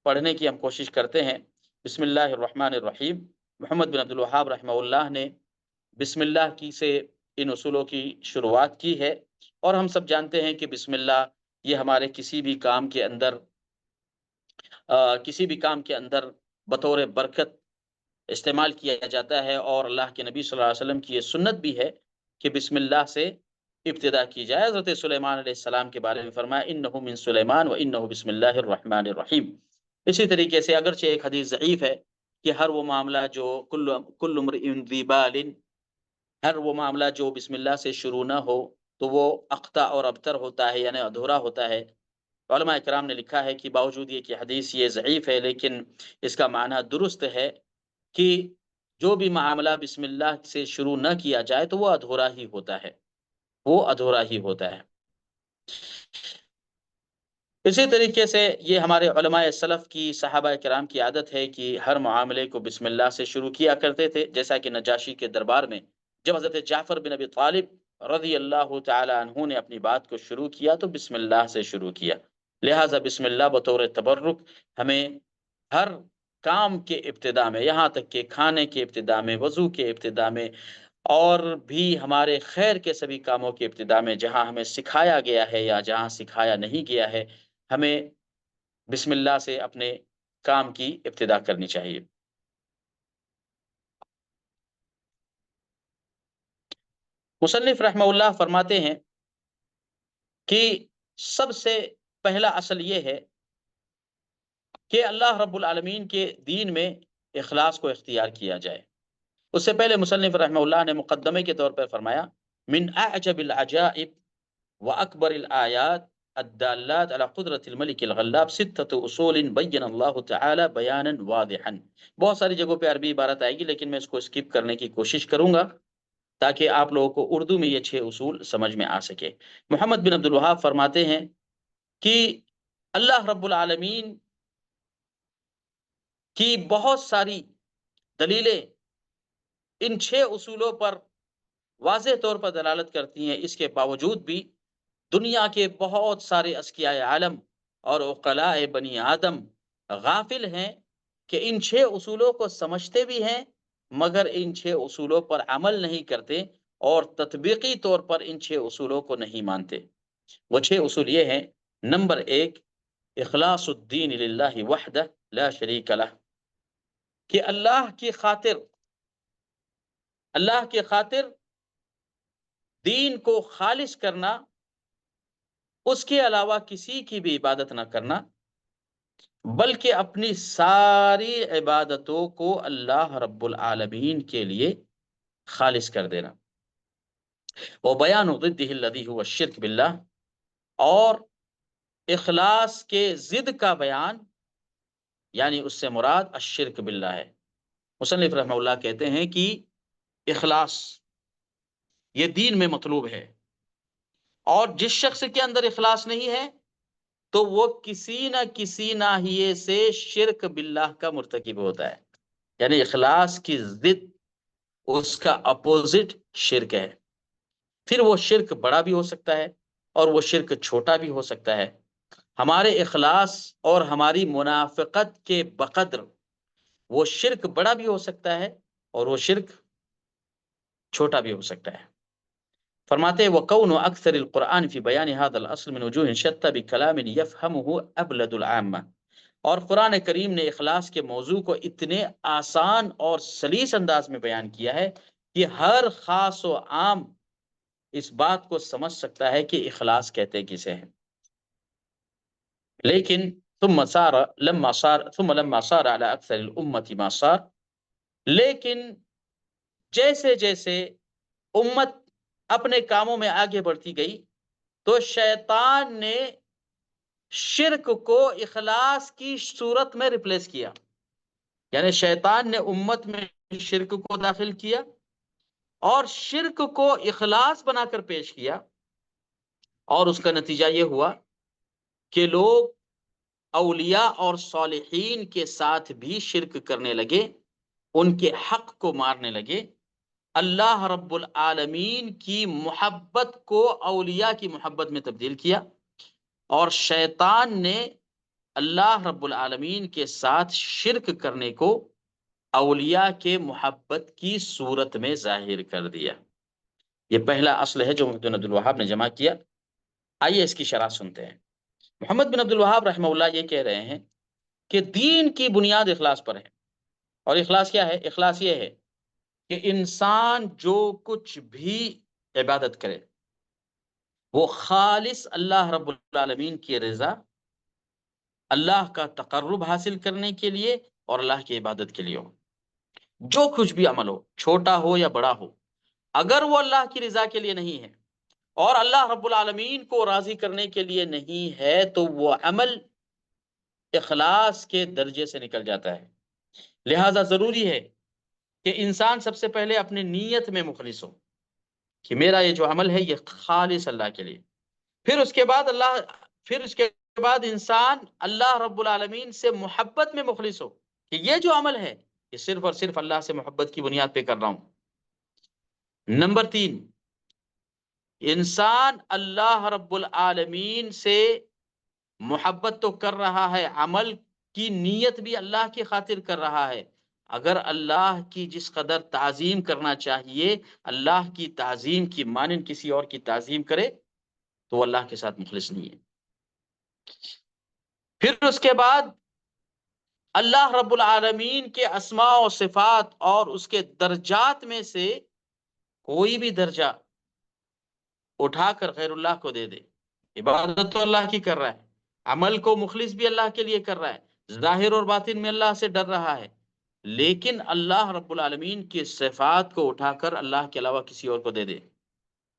S1: پڑھنے کی ہم کوشش کرتے ہیں. بسم اللہ الرحمن الرحیم. محمد بن عبد الوہاب رحمہ اللہ نے بسم اللہ کی سے ان اصولوں کی شروعات کی ہے، اور ہم سب جانتے ہیں کہ بسم اللہ یہ ہمارے کسی بھی کام کے اندر بطور برکت استعمال کیا جاتا ہے، اور اللہ کے نبی صلی اللہ علیہ وسلم کی یہ سنت بھی ہے کہ بسم اللہ سے ابتدا کی جائے. حضرت سلیمان علیہ السلام کے بارے میں فرمایا انہ من سلیمان و انہ بسم اللہ الرحمن الرحیم. اسی طریقے سے اگرچہ ایک حدیث ضعیف ہے کہ ہر وہ معاملہ جو بسم اللہ سے شروع نہ ہو تو وہ اقطع اور ابتر ہوتا ہے، یعنی ادھورا ہوتا ہے. علماء کرام نے لکھا ہے کہ باوجود یہ کہ حدیث یہ ضعیف ہے، لیکن اس کا معنی درست ہے کہ جو بھی معاملہ بسم اللہ سے شروع نہ کیا جائے تو وہ ادھورا ہی ہوتا ہے. اسی طریقے سے یہ ہمارے علماء سلف کی، صحابہ کرام کی عادت ہے کہ ہر معاملے کو بسم اللہ سے شروع کیا کرتے تھے. جیسا کہ نجاشی کے دربار میں جب حضرت جعفر بن ابی طالب رضی اللہ تعالی عنہ نے اپنی بات کو شروع کیا تو بسم اللہ سے شروع کیا. لہٰذا بسم اللہ بطور تبرک ہمیں ہر کام کے ابتدا میں، یہاں تک کہ کھانے کے ابتدا میں، وضو کے ابتدا میں، اور بھی ہمارے خیر کے سبھی کاموں کے ابتدا میں جہاں ہمیں سکھایا گیا ہے یا جہاں سکھایا نہیں گیا ہے، ہمیں بسم اللہ سے اپنے کام کی ابتدا کرنی چاہیے. مصنف رحمہ اللہ فرماتے ہیں کہ سب سے پہلا اصل یہ ہے کہ اللہ رب العالمین کے دین میں اخلاص کو اختیار کیا جائے. اس سے پہلے مصنف رحمہ اللہ نے مقدمے کے طور پر فرمایا من اعجب العجائب واکبر الآیات الدالات على قدرت الملک الغلاب ستة اصول بین اللہ تعالی بیانا واضحا. بہت ساری جگہوں پہ عربی عبارت آئے گی، لیکن میں اس کو اسکپ کرنے کی کوشش کروں گا تاکہ آپ لوگوں کو اردو میں یہ 6 اصول سمجھ میں آ سکے. محمد بن عبد الوہاب فرماتے ہیں کہ اللہ رب العالمین کی بہت ساری دلیلیں ان 6 اصولوں پر واضح طور پر دلالت کرتی ہیں. اس کے باوجود بھی دنیا کے بہت سارے اذکیاء عالم اور عقلاء بنی آدم غافل ہیں کہ ان 6 اصولوں کو سمجھتے بھی ہیں مگر ان 6 اصولوں پر عمل نہیں کرتے، اور تطبیقی طور پر ان 6 اصولوں کو نہیں مانتے. وہ 6 اصول یہ ہیں. نمبر 1، اخلاص الدین للہ وحدہ لا شریک لہ، کہ اللہ کی خاطر دین کو خالص کرنا، اس کے علاوہ کسی کی بھی عبادت نہ کرنا، بلکہ اپنی ساری عبادتوں کو اللہ رب العالمین کے لیے خالص کر دینا. وہ بیان ضدہ الذی هو الشرک باللہ، اور اخلاص کے ضد کا بیان، یعنی اس سے مراد الشرک باللہ ہے. مصنف رحمہ اللہ کہتے ہیں کہ اخلاص یہ دین میں مطلوب ہے، اور جس شخص کے اندر اخلاص نہیں ہے تو وہ کسی نہ کسی ناحیے سے شرک باللہ کا مرتکب ہوتا ہے. یعنی اخلاص کی ضد، اس کا اپوزٹ شرک ہے. پھر وہ شرک بڑا بھی ہو سکتا ہے اور وہ شرک چھوٹا بھی ہو سکتا ہے. ہمارے اخلاص اور ہماری منافقت کے بقدر وہ شرک بڑا بھی ہو سکتا ہے اور وہ شرک چھوٹا بھی ہو سکتا ہے. فرماتے وَقَوْنُ أَكْثَرِ الْقُرْآنِ فِي بَيَانِ هَذَا الْأَصْلِ مِنْ وُجُوهٍ شَتَّى بِكَلَامٍ يَفْهَمُهُ أَبْلَدُ الْعَامَّةِ. اور قرآن کریم نے اخلاص کے موضوع کو اتنے آسان اور سلیس انداز میں بیان کیا ہے کہ ہر خاص و عام اس بات کو سمجھ سکتا ہے کہ اخلاص کہتے کسے ہیں. لیکن لما صار على اکثر الامت ما صار، لیکن جیسے جیسے امت اپنے کاموں میں آگے بڑھتی گئی تو شیطان نے شرک کو اخلاص کی صورت میں ریپلیس کیا، یعنی شیطان نے امت میں شرک کو داخل کیا اور شرک کو اخلاص بنا کر پیش کیا، اور اس کا نتیجہ یہ ہوا کہ لوگ اولیاء اور صالحین کے ساتھ بھی شرک کرنے لگے، ان کے حق کو مارنے لگے، اللہ رب العالمین کی محبت کو اولیاء کی محبت میں تبدیل کیا، اور شیطان نے اللہ رب العالمین کے ساتھ شرک کرنے کو اولیاء کے محبت کی صورت میں ظاہر کر دیا۔ یہ پہلا اصل ہے جو محمد بن عبد الوہاب نے جمع کیا۔ آئیے اس کی شرح سنتے ہیں۔ محمد بن عبد الوہاب رحمہ اللہ یہ کہہ رہے ہیں کہ دین کی بنیاد اخلاص پر ہے، اور اخلاص کیا ہے؟ اخلاص یہ ہے کہ انسان جو کچھ بھی عبادت کرے وہ خالص اللہ رب العالمین کی رضا، اللہ کا تقرب حاصل کرنے کے لیے اور اللہ کی عبادت کے لیے ہو۔ جو کچھ بھی عمل ہو، چھوٹا ہو یا بڑا ہو، اگر وہ اللہ کی رضا کے لیے نہیں ہے اور اللہ رب العالمین کو راضی کرنے کے لیے نہیں ہے تو وہ عمل اخلاص کے درجے سے نکل جاتا ہے۔ لہذا ضروری ہے کہ انسان سب سے پہلے اپنے نیت میں مخلص ہو کہ میرا یہ جو عمل ہے یہ خالص اللہ کے لیے، پھر اس کے بعد انسان اللہ رب العالمین سے محبت میں مخلص ہو کہ یہ جو عمل ہے یہ صرف اور صرف اللہ سے محبت کی بنیاد پہ کر رہا ہوں۔ نمبر 3، انسان اللہ رب العالمین سے محبت تو کر رہا ہے، عمل کی نیت بھی اللہ کی خاطر کر رہا ہے، اگر اللہ کی جس قدر تعظیم کرنا چاہیے اللہ کی تعظیم کی مانند کسی اور کی تعظیم کرے تو وہ اللہ کے ساتھ مخلص نہیں ہے۔ پھر اس کے بعد اللہ رب العالمین کے اسماء و صفات اور اس کے درجات میں سے کوئی بھی درجہ اٹھا کر غیر اللہ کو دے دے، عبادت تو اللہ کی کر رہا ہے، عمل کو مخلص بھی اللہ کے لیے کر رہا ہے، ظاہر اور باطن میں اللہ سے ڈر رہا ہے، لیکن اللہ رب العالمین کی صفات کو اٹھا کر اللہ کے علاوہ کسی اور کو دے دے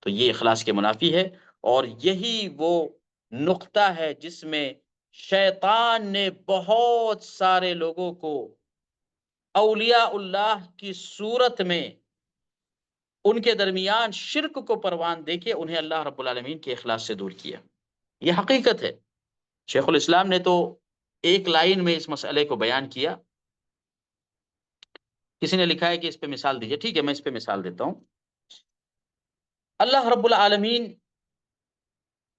S1: تو یہ اخلاص کے منافی ہے، اور یہی وہ نقطہ ہے جس میں شیطان نے بہت سارے لوگوں کو اولیاء اللہ کی صورت میں ان کے درمیان شرک کو پروان دے کے انہیں اللہ رب العالمین کے اخلاص سے دور کیا۔ یہ حقیقت ہے۔ شیخ الاسلام نے تو ایک لائن میں اس مسئلے کو بیان کیا۔ کسی نے لکھا ہے کہ اس پہ مثال دیجئے، ٹھیک ہے میں اس پہ مثال دیتا ہوں۔ اللہ رب العالمین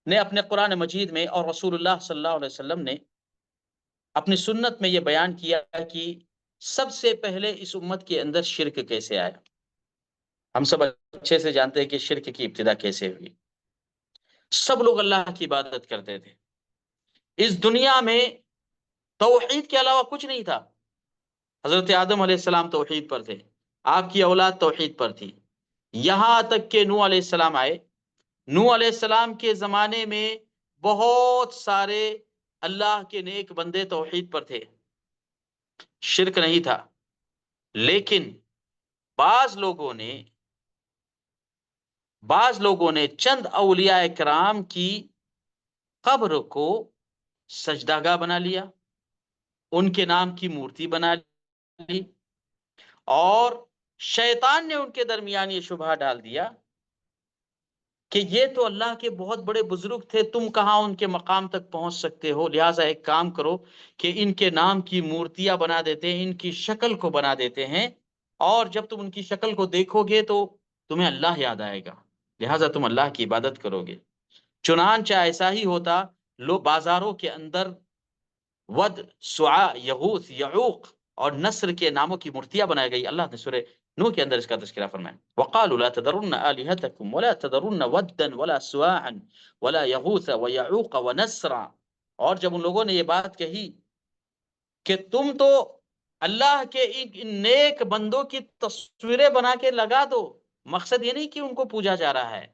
S1: نے اپنے قرآن مجید میں اور رسول اللہ صلی اللہ علیہ وسلم نے اپنی سنت میں یہ بیان کیا کہ سب سے پہلے اس امت کے اندر شرک کیسے آیا۔ ہم سب اچھے سے جانتے ہیں کہ شرک کی ابتدا کیسے ہوئی۔ سب لوگ اللہ کی عبادت کرتے تھے، اس دنیا میں توحید کے علاوہ کچھ نہیں تھا۔ حضرت آدم علیہ السلام توحید پر تھے، آپ کی اولاد توحید پر تھی، یہاں تک کہ نوح علیہ السلام آئے۔ نوح علیہ السلام کے زمانے میں بہت سارے اللہ کے نیک بندے توحید پر تھے، شرک نہیں تھا، لیکن بعض لوگوں نے چند اولیاء کرام کی قبر کو سجدہ گاہ بنا لیا، ان کے نام کی مورتی بنا لی، اور شیطان نے ان کے درمیان یہ شبہ ڈال دیا کہ یہ تو اللہ کے بہت بڑے بزرگ تھے، تم کہاں ان کے مقام تک پہنچ سکتے ہو، لہٰذا ایک کام کرو کہ ان کے نام کی مورتیاں بنا دیتے ہیں، ان کی شکل کو بنا دیتے ہیں، اور جب تم ان کی شکل کو دیکھو گے تو تمہیں اللہ یاد آئے گا، لہٰذا تم اللہ کی عبادت کرو گے۔ چنانچہ ایسا ہی ہوتا، لوگ بازاروں کے اندر ود، سعا، یغوث، یعوق اور نصر کے ناموں کی مورتیاں بنائی گئی۔ اللہ نے سورہ نوح کے اندر اس کا تذکرہ فرمایا، وَقَالُوا لَا تَذَرُنَّ آلِهَتَكُمْ وَلَا تَذَرُنَّ وَدًّا وَلَا سُوَاعًا وَلَا يَغُوثَ وَيَعُوقَ وَنَسْرًا، اور جب ان لوگوں نے یہ بات کہی کہ تم تو اللہ کے ان نیک بندوں کی تصویریں بنا کے لگا دو، مقصد یہ نہیں کہ ان کو پوجا جا رہا ہے،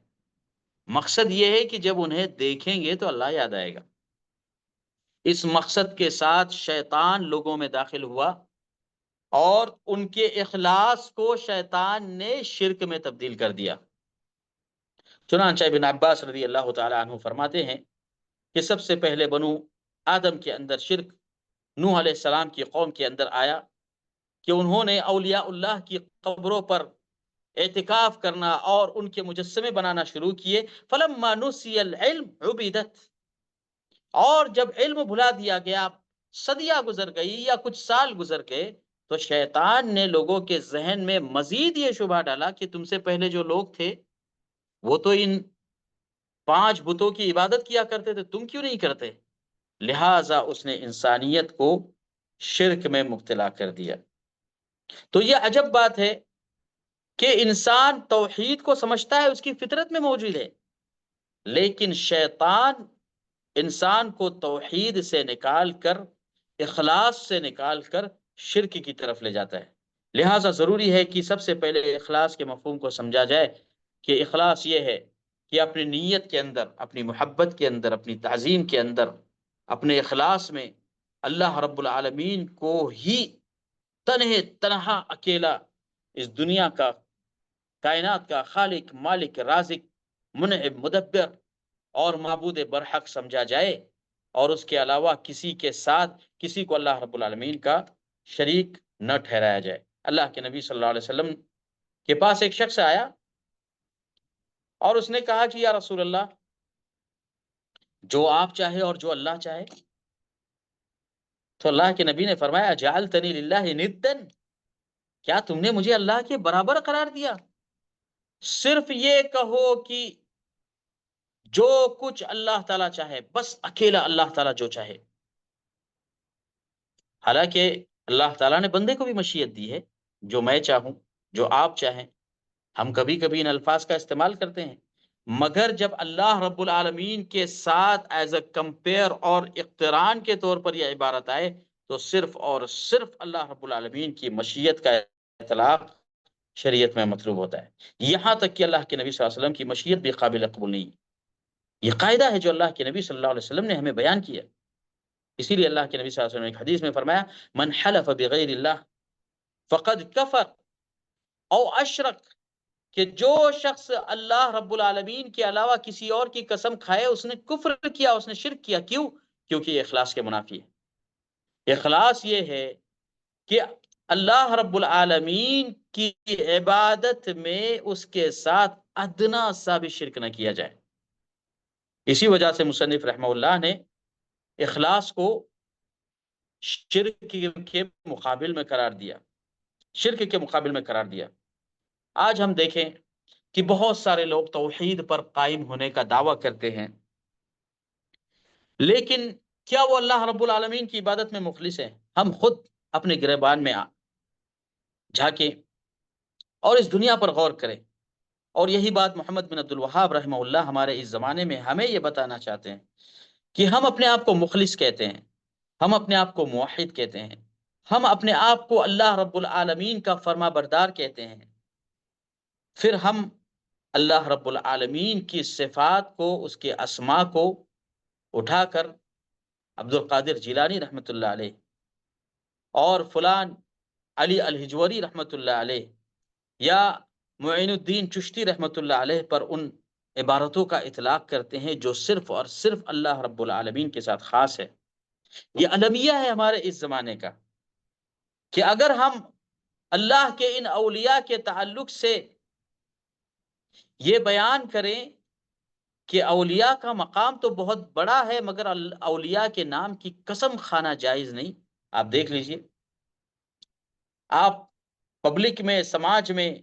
S1: مقصد یہ ہے کہ جب انہیں دیکھیں گے تو اللہ یاد آئے گا۔ اس مقصد کے ساتھ شیطان لوگوں میں داخل ہوا اور ان کے اخلاص کو شیطان نے شرک میں تبدیل کر دیا۔ چنانچہ ابن عباس رضی اللہ تعالی عنہ فرماتے ہیں کہ سب سے پہلے بنو آدم کے اندر شرک نوح علیہ السلام کی قوم کے اندر آیا کہ انہوں نے اولیاء اللہ کی قبروں پر اعتکاف کرنا اور ان کے مجسمے بنانا شروع کیے. فلما نسی العلم عبدت، اور جب علم بھلا دیا گیا، صدیاں گزر گئی یا کچھ سال گزر گئے، تو شیطان نے لوگوں کے ذہن میں مزید یہ شبہ ڈالا کہ تم سے پہلے جو لوگ تھے وہ تو ان 5 بتوں کی عبادت کیا کرتے تھے، تم کیوں نہیں کرتے؟ لہٰذا اس نے انسانیت کو شرک میں مبتلا کر دیا. تو یہ عجب بات ہے کہ انسان توحید کو سمجھتا ہے، اس کی فطرت میں موجود ہے، لیکن شیطان انسان کو توحید سے نکال کر، اخلاص سے نکال کر شرک کی طرف لے جاتا ہے. لہٰذا ضروری ہے کہ سب سے پہلے اخلاص کے مفہوم کو سمجھا جائے کہ اخلاص یہ ہے کہ اپنی نیت کے اندر، اپنی محبت کے اندر، اپنی تعظیم کے اندر، اپنے اخلاص میں اللہ رب العالمین کو ہی تنہا اکیلا اس دنیا کا، کائنات کا خالق، مالک، رازق، منعم، مدبر اور معبود برحق سمجھا جائے، اور اس کے علاوہ کسی کے ساتھ کسی کو اللہ رب العالمین کا شریک نہ ٹھہرایا جائے. اللہ کے نبی صلی اللہ علیہ وسلم کے پاس ایک شخص آیا اور اس نے کہا کہ یا رسول اللہ، جو آپ چاہے اور جو اللہ چاہے. تو اللہ کے نبی نے فرمایا جعلتنی للہ ندًا، کیا تم نے مجھے اللہ کے برابر قرار دیا؟ صرف یہ کہو کہ جو کچھ اللہ تعالیٰ چاہے، بس اکیلا اللہ تعالیٰ جو چاہے. حالانکہ اللہ تعالیٰ نے بندے کو بھی مشیت دی ہے، جو میں چاہوں، جو آپ چاہیں. ہم کبھی کبھی ان الفاظ کا استعمال کرتے ہیں، مگر جب اللہ رب العالمین کے ساتھ ایز اے کمپیئر اور اقتران کے طور پر یہ عبارت آئے تو صرف اور صرف اللہ رب العالمین کی مشیت کا اطلاق شریعت میں مطلوب ہوتا ہے. یہاں تک کہ اللہ کے نبی صلی اللہ علیہ وسلم کی مشیت بھی قابل قبول نہیں. یہ قاعدہ ہے جو اللہ کے نبی صلی اللہ علیہ وسلم نے ہمیں بیان کیا. اسی لیے اللہ کے نبی صلی اللہ علیہ وسلم نے ایک حدیث میں فرمایا من حلف بغیر اللہ فقد کفر او اشرک، کہ جو شخص اللہ رب العالمین کے علاوہ کسی اور کی قسم کھائے اس نے کفر کیا، اس نے شرک کیا. کیوں؟ کیونکہ یہ اخلاص کے منافی ہے. اخلاص یہ ہے کہ اللہ رب العالمین کی عبادت میں اس کے ساتھ ادنا سا بھی شرک نہ کیا جائے. اسی وجہ سے مصنف رحمہ اللہ نے اخلاص کو شرک کے مقابل میں قرار دیا، شرک کے مقابل میں قرار دیا. آج ہم دیکھیں کہ بہت سارے لوگ توحید پر قائم ہونے کا دعویٰ کرتے ہیں، لیکن کیا وہ اللہ رب العالمین کی عبادت میں مخلص ہیں؟ ہم خود اپنے گریبان میں جھانکیں اور اس دنیا پر غور کریں. اور یہی بات محمد بن عبد الوہاب رحمہ اللہ ہمارے اس زمانے میں ہمیں یہ بتانا چاہتے ہیں کہ ہم اپنے آپ کو مخلص کہتے ہیں، ہم اپنے آپ کو موحد کہتے ہیں، ہم اپنے آپ کو اللہ رب العالمین کا فرما بردار کہتے ہیں. پھر ہم اللہ رب العالمین کی صفات کو، اس کے اسماء کو اٹھا کر عبد القادر جیلانی رحمۃ اللہ علیہ اور فلان علی الحجوری رحمۃ اللہ علیہ یا معین الدین چشتی رحمۃ اللہ علیہ پر ان عبارتوں کا اطلاق کرتے ہیں جو صرف اور صرف اللہ رب العالمین کے ساتھ خاص ہے. یہ المیہ ہے ہمارے اس زمانے کا کہ اگر ہم اللہ کے ان اولیاء کے تعلق سے یہ بیان کریں کہ اولیاء کا مقام تو بہت بڑا ہے مگر اولیاء کے نام کی قسم کھانا جائز نہیں. آپ دیکھ لیجئے، آپ پبلک میں، سماج میں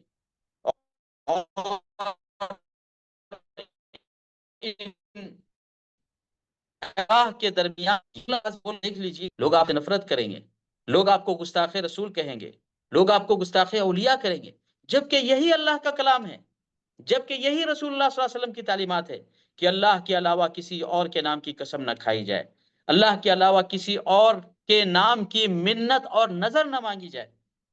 S1: کے درمیان دیکھ لیجیے، لوگ آپ سے نفرت کریں گے، لوگ آپ کو گستاخ رسول کہیں گے، لوگ آپ کو گستاخ اولیاء کریں گے، جبکہ یہی اللہ کا کلام ہے، جبکہ یہی رسول اللہ صلی اللہ علیہ وسلم کی تعلیمات ہے کہ اللہ کے علاوہ کسی اور کے نام کی قسم نہ کھائی جائے، اللہ کے علاوہ کسی اور کے نام کی منت اور نظر نہ مانگی جائے،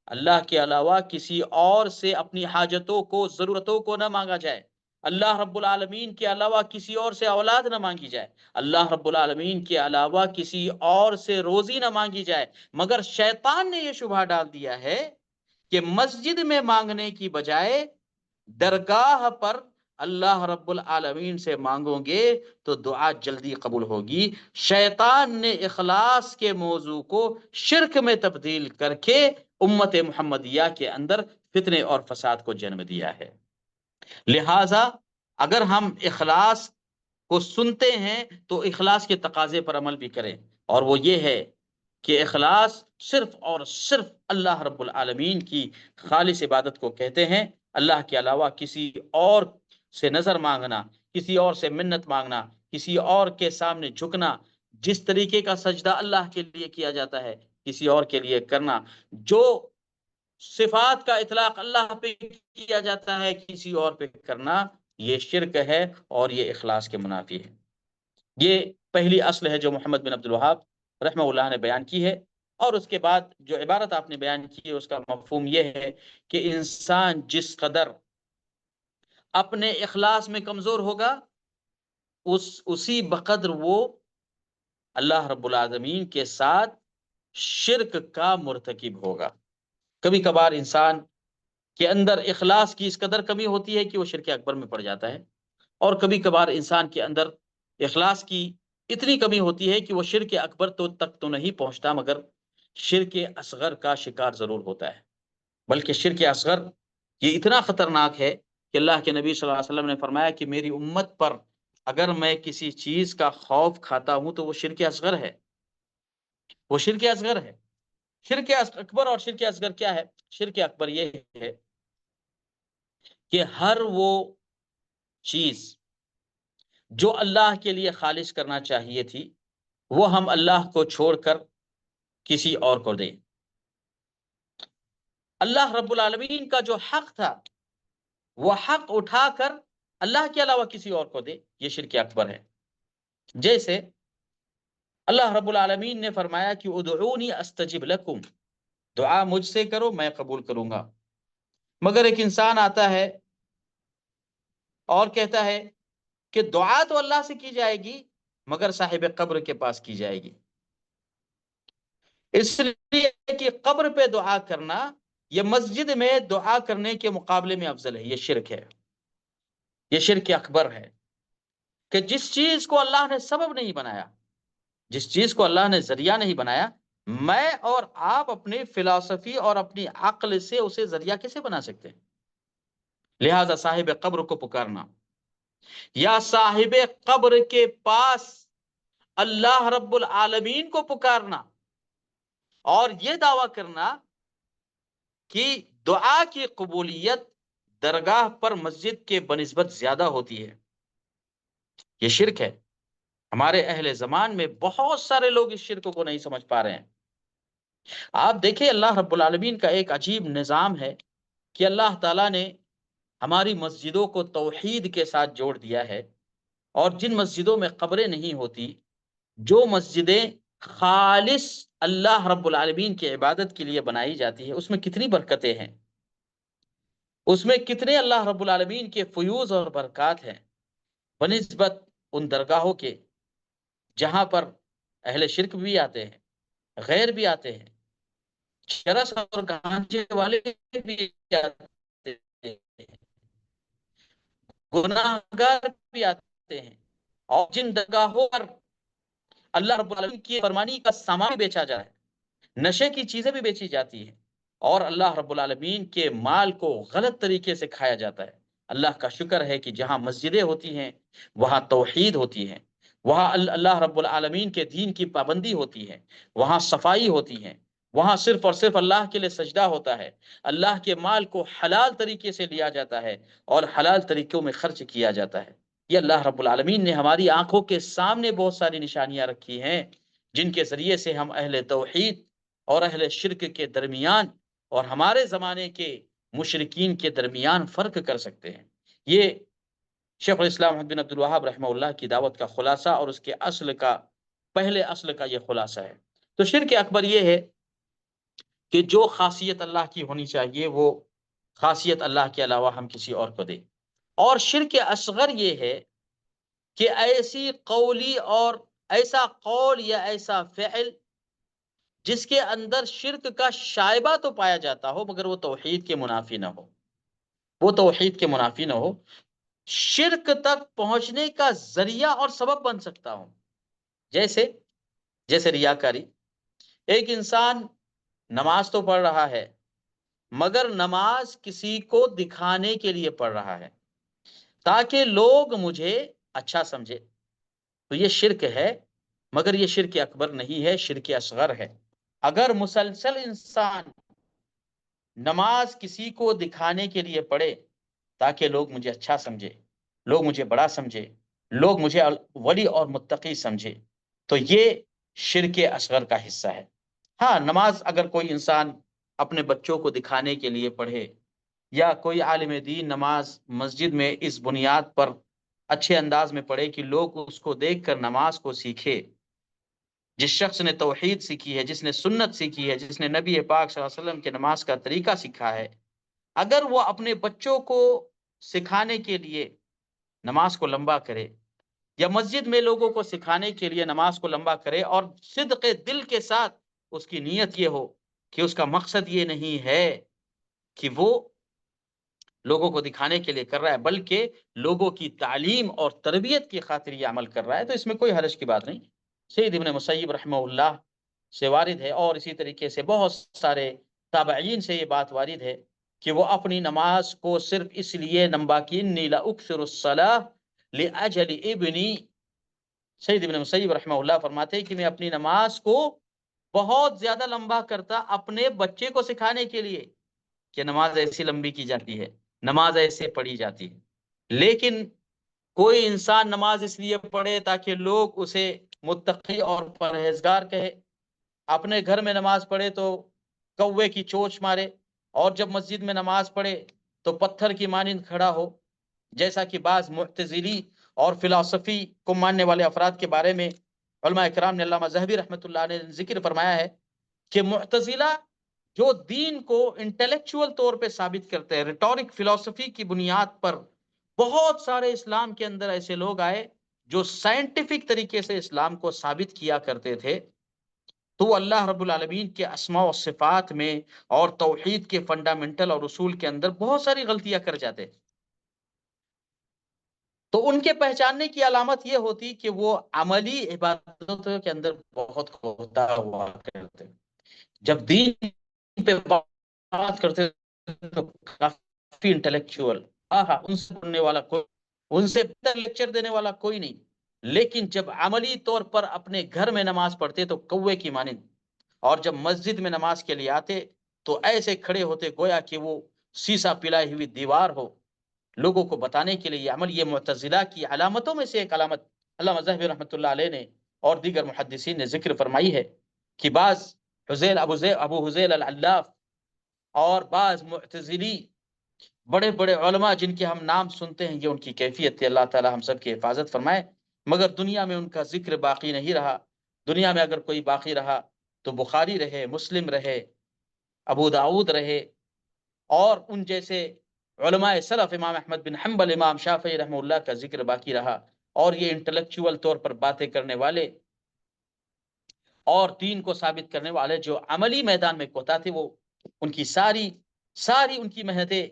S1: اللہ کے علاوہ کسی اور سے اپنی حاجتوں کو، ضرورتوں کو نہ مانگا جائے، اللہ رب العالمین کے علاوہ کسی اور سے اولاد نہ مانگی جائے، اللہ رب العالمین کے علاوہ کسی اور سے روزی نہ مانگی جائے. مگر شیطان نے یہ شبہ ڈال دیا ہے کہ مسجد میں مانگنے کی بجائے درگاہ پر اللہ رب العالمین سے مانگو گے تو دعا جلدی قبول ہوگی۔ شیطان نے اخلاص کے موضوع کو شرک میں تبدیل کر کے امت محمدیہ کے اندر فتنے اور فساد کو جنم دیا ہے۔ لہٰذا اگر ہم اخلاص کو سنتے ہیں تو اخلاص کے تقاضے پر عمل بھی کریں، اور وہ یہ ہے کہ اخلاص صرف اور صرف اللہ رب العالمین کی خالص عبادت کو کہتے ہیں۔ اللہ کے علاوہ کسی اور سے نظر مانگنا، کسی اور سے منت مانگنا، کسی اور کے سامنے جھکنا، جس طریقے کا سجدہ اللہ کے لیے کیا جاتا ہے کسی اور کے لیے کرنا، جو صفات کا اطلاق اللہ پہ کیا جاتا ہے کسی اور پہ کرنا، یہ شرک ہے اور یہ اخلاص کے منافی ہے۔ یہ پہلی اصل ہے جو محمد بن عبد الوہاب رحمہ اللہ نے بیان کی ہے، اور اس کے بعد جو عبارت آپ نے بیان کی ہے اس کا مفہوم یہ ہے کہ انسان جس قدر اپنے اخلاص میں کمزور ہوگا اسی بقدر وہ اللہ رب العالمین کے ساتھ شرک کا مرتکب ہوگا۔ کبھی کبھار انسان کے اندر اخلاص کی اس قدر کمی ہوتی ہے کہ وہ شرک اکبر میں پڑ جاتا ہے، اور کبھی کبھار انسان کے اندر اخلاص کی اتنی کمی ہوتی ہے کہ وہ شرک اکبر تک تو نہیں پہنچتا مگر شرک اصغر کا شکار ضرور ہوتا ہے۔ بلکہ شرک اصغر یہ اتنا خطرناک ہے کہ اللہ کے نبی صلی اللہ علیہ وسلم نے فرمایا کہ میری امت پر اگر میں کسی چیز کا خوف کھاتا ہوں تو وہ شرک اصغر ہے، وہ شرک اصغر ہے۔ شرک اکبر اور شرک اصغر کیا ہے؟ شرک اکبر یہ ہے کہ ہر وہ چیز جو اللہ کے لیے خالص کرنا چاہیے تھی وہ ہم اللہ کو چھوڑ کر کسی اور کو دیں۔ اللہ رب العالمین کا جو حق تھا وہ حق اٹھا کر اللہ کے علاوہ کسی اور کو دے، یہ شرک اکبر ہے۔ جیسے اللہ رب العالمین نے فرمایا کہ ادعونی استجب لکم، دعا مجھ سے کرو میں قبول کروں گا، مگر ایک انسان آتا ہے اور کہتا ہے کہ دعا تو اللہ سے کی جائے گی مگر صاحب قبر کے پاس کی جائے گی، اس لیے کہ قبر پہ دعا کرنا یہ مسجد میں دعا کرنے کے مقابلے میں افضل ہے۔ یہ شرک ہے، یہ شرک اکبر ہے کہ جس چیز کو اللہ نے سبب نہیں بنایا، جس چیز کو اللہ نے ذریعہ نہیں بنایا، میں اور آپ اپنی فلسفی اور اپنی عقل سے اسے ذریعہ کیسے بنا سکتے ہیں؟ لہذا صاحب قبر کو پکارنا یا صاحب قبر کے پاس اللہ رب العالمین کو پکارنا اور یہ دعویٰ کرنا کہ دعا کی قبولیت درگاہ پر مسجد کے بنسبت زیادہ ہوتی ہے، یہ شرک ہے۔ ہمارے اہل زمان میں بہت سارے لوگ اس شرک کو نہیں سمجھ پا رہے ہیں۔ آپ دیکھیں اللہ رب العالمین کا ایک عجیب نظام ہے کہ اللہ تعالیٰ نے ہماری مسجدوں کو توحید کے ساتھ جوڑ دیا ہے، اور جن مسجدوں میں قبریں نہیں ہوتی، جو مسجدیں خالص اللہ رب العالمین کی عبادت کے لیے بنائی جاتی ہے، اس میں کتنی برکتیں ہیں، اس میں کتنے اللہ رب العالمین کے فیوز اور برکات ہیں بنسبت ان درگاہوں کے جہاں پر اہل شرک بھی آتے ہیں، غیر بھی آتے ہیں، چرس اور گانجے والے بھی آتے ہیں، گناہگار بھی آتے ہیں، اور جن درگاہوں پر اللہ رب العالمین کی فرمانی کا سامان بھی بیچا جاتا ہے، نشے کی چیزیں بھی بیچی جاتی ہیں، اور اللہ رب العالمین کے مال کو غلط طریقے سے کھایا جاتا ہے۔ اللہ کا شکر ہے کہ جہاں مسجدیں ہوتی ہیں وہاں توحید ہوتی ہے، وہاں اللہ رب العالمین کے دین کی پابندی ہوتی ہے، وہاں صفائی ہوتی ہے، وہاں صرف اور صرف اللہ کے لیے سجدہ ہوتا ہے، اللہ کے مال کو حلال طریقے سے لیا جاتا ہے اور حلال طریقوں میں خرچ کیا جاتا ہے۔ یہ اللہ رب العالمین نے ہماری آنکھوں کے سامنے بہت ساری نشانیاں رکھی ہیں جن کے ذریعے سے ہم اہل توحید اور اہل شرک کے درمیان اور ہمارے زمانے کے مشرکین کے درمیان فرق کر سکتے ہیں۔ یہ شیخ الاسلام محمد بن عبد الوہاب رحمہ اللہ کی دعوت کا خلاصہ اور اس کے پہلے اصل کا یہ خلاصہ ہے۔ تو شرک اکبر یہ ہے کہ جو خاصیت اللہ کی ہونی چاہیے وہ خاصیت اللہ کے علاوہ ہم کسی اور کو دیں، اور شرک اصغر یہ ہے کہ ایسی قولی اور ایسا قول یا ایسا فعل جس کے اندر شرک کا شائبہ تو پایا جاتا ہو مگر وہ توحید کے منافی نہ ہو، وہ توحید کے منافی نہ ہو۔ شرک تک پہنچنے کا ذریعہ اور سبب بن سکتا ہوں. جیسے ریاکاری. ایک انسان نماز تو پڑھ رہا ہے مگر نماز کسی کو دکھانے کے لیے پڑھ رہا ہے تاکہ لوگ مجھے اچھا سمجھے، تو یہ شرک ہے، مگر یہ شرک اکبر نہیں ہے، شرک اصغر ہے. اگر مسلسل انسان نماز کسی کو دکھانے کے لیے پڑھے تاکہ لوگ مجھے اچھا سمجھے، لوگ مجھے بڑا سمجھے، لوگ مجھے ولی اور متقی سمجھے، تو یہ شرک اصغر کا حصہ ہے. ہاں، نماز اگر کوئی انسان اپنے بچوں کو دکھانے کے لیے پڑھے یا کوئی عالم دین نماز مسجد میں اس بنیاد پر اچھے انداز میں پڑھے کہ لوگ اس کو دیکھ کر نماز کو سیکھے، جس شخص نے توحید سیکھی ہے، جس نے سنت سیکھی ہے، جس نے نبی پاک صلی اللہ علیہ وسلم کے نماز کا طریقہ سیکھا ہے، اگر وہ اپنے بچوں کو سکھانے کے لیے نماز کو لمبا کرے یا مسجد میں لوگوں کو سکھانے کے لیے نماز کو لمبا کرے اور صدق دل کے ساتھ اس کی نیت یہ ہو کہ اس کا مقصد یہ نہیں ہے کہ وہ لوگوں کو دکھانے کے لیے کر رہا ہے بلکہ لوگوں کی تعلیم اور تربیت کی خاطر یہ عمل کر رہا ہے، تو اس میں کوئی حرج کی بات نہیں. سید ابن مسیب رحمہ اللہ سے وارد ہے اور اسی طریقے سے بہت سارے تابعین سے یہ بات وارد ہے کہ وہ اپنی نماز کو صرف اس لیے لمبا کی انی لاکثر الصلاۃ لاجل ابنی. سید ابن مسیب رحمہ اللہ فرماتے ہیں کہ میں اپنی نماز کو بہت زیادہ لمبا کرتا اپنے بچے کو سکھانے کے لیے کہ نماز ایسی لمبی کی جاتی ہے، نماز ایسے پڑھی جاتی ہے. لیکن کوئی انسان نماز اس لیے پڑھے تاکہ لوگ اسے متقی اور پرہیزگار کہے، اپنے گھر میں نماز پڑھے تو کوے کی چونچ مارے، اور جب مسجد میں نماز پڑھے تو پتھر کی مانند کھڑا ہو، جیسا کہ بعض معتزلی اور فلسفی کو ماننے والے افراد کے بارے میں علماء کرام نے، علامہ ذہبی رحمۃ اللہ نے ذکر فرمایا ہے کہ معتزلہ جو دین کو انٹلیکچوئل طور پہ ثابت کرتے ہیں، ریٹورک فلسفی کی بنیاد پر، بہت سارے اسلام کے اندر ایسے لوگ آئے جو سائنٹیفک طریقے سے اسلام کو ثابت کیا کرتے تھے، تو اللہ رب العالمین کے اسماء و صفات میں اور توحید کے فنڈامنٹل اور اصول کے اندر بہت ساری غلطیاں کر جاتے. تو ان کے پہچاننے کی علامت یہ ہوتی کہ وہ عملی عبادتوں کے اندر بہت کھوتا ہوا کرتے. جب دین پہ بات کرتے تو کافی انٹلیکچوئل، ان سے پڑھنے والا کوئی، ان سے بہتر لیکچر دینے والا کوئی نہیں. لیکن جب عملی طور پر اپنے گھر میں نماز پڑھتے تو کوے کی مانند، اور جب مسجد میں نماز کے لیے آتے تو ایسے کھڑے ہوتے گویا کہ وہ سیسا پلائی ہوئی دیوار ہو. لوگوں کو بتانے کے لیے یہ عمل، یہ معتزلہ کی علامتوں میں سے ایک علامت علامہ ذہبی رحمۃ اللہ علیہ نے اور دیگر محدثین نے ذکر فرمائی ہے کہ بعض ابو حذیل العلاف اور بعض معتزلی بڑے بڑے علماء جن کے ہم نام سنتے ہیں، یہ ان کی کیفیت تھی. اللہ تعالی ہم سب کی حفاظت فرمائے. مگر دنیا میں ان کا ذکر باقی نہیں رہا. دنیا میں اگر کوئی باقی رہا تو بخاری رہے، مسلم رہے، ابو داؤد رہے، اور ان جیسے علماء سلف، امام احمد بن حنبل، امام شافعی رحمہ اللہ کا ذکر باقی رہا. اور یہ انٹلیکچوئل طور پر باتیں کرنے والے اور دین کو ثابت کرنے والے جو عملی میدان میں کوتا تھے، وہ ان کی ساری ان کی محنتیں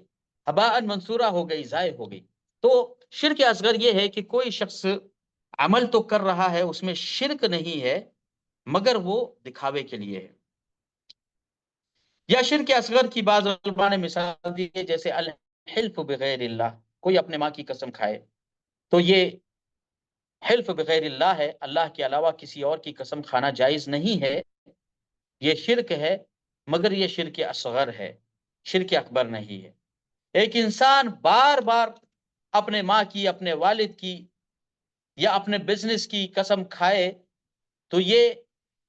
S1: ہباء منصورہ ہو گئی، ضائع ہو گئی. تو شرک اصغر یہ ہے کہ کوئی شخص عمل تو کر رہا ہے، اس میں شرک نہیں ہے مگر وہ دکھاوے کے لیے ہے. یا شرک اصغر کی بعض علماء نے مثال دی ہے، جیسے الحلف بغیر اللہ، کوئی اپنے ماں کی قسم کھائے تو یہ حلف بغیر اللہ ہے، اللہ کے علاوہ کسی اور کی قسم کھانا جائز نہیں ہے، یہ شرک ہے، مگر یہ شرک اصغر ہے، شرک اکبر نہیں ہے. ایک انسان بار بار اپنے ماں کی، اپنے والد کی یا اپنے بزنس کی قسم کھائے تو یہ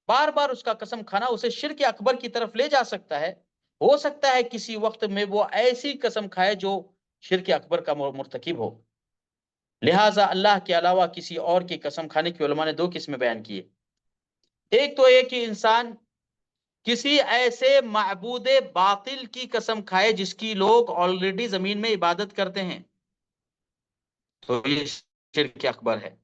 S1: بار بار اس کا قسم کھانا اسے شرک اکبر کی طرف لے جا سکتا ہے. ہو سکتا ہے کسی وقت میں وہ ایسی قسم کھائے جو شرک اکبر کا مرتکب ہو. لہٰذا اللہ کے علاوہ کسی اور کی قسم کھانے کی علماء نے دو قسمیں بیان کی. ایک تو ایک ہی انسان کسی ایسے معبود باطل کی قسم کھائے جس کی لوگ آلریڈی زمین میں عبادت کرتے ہیں، تو یہ شرک اکبر ہے.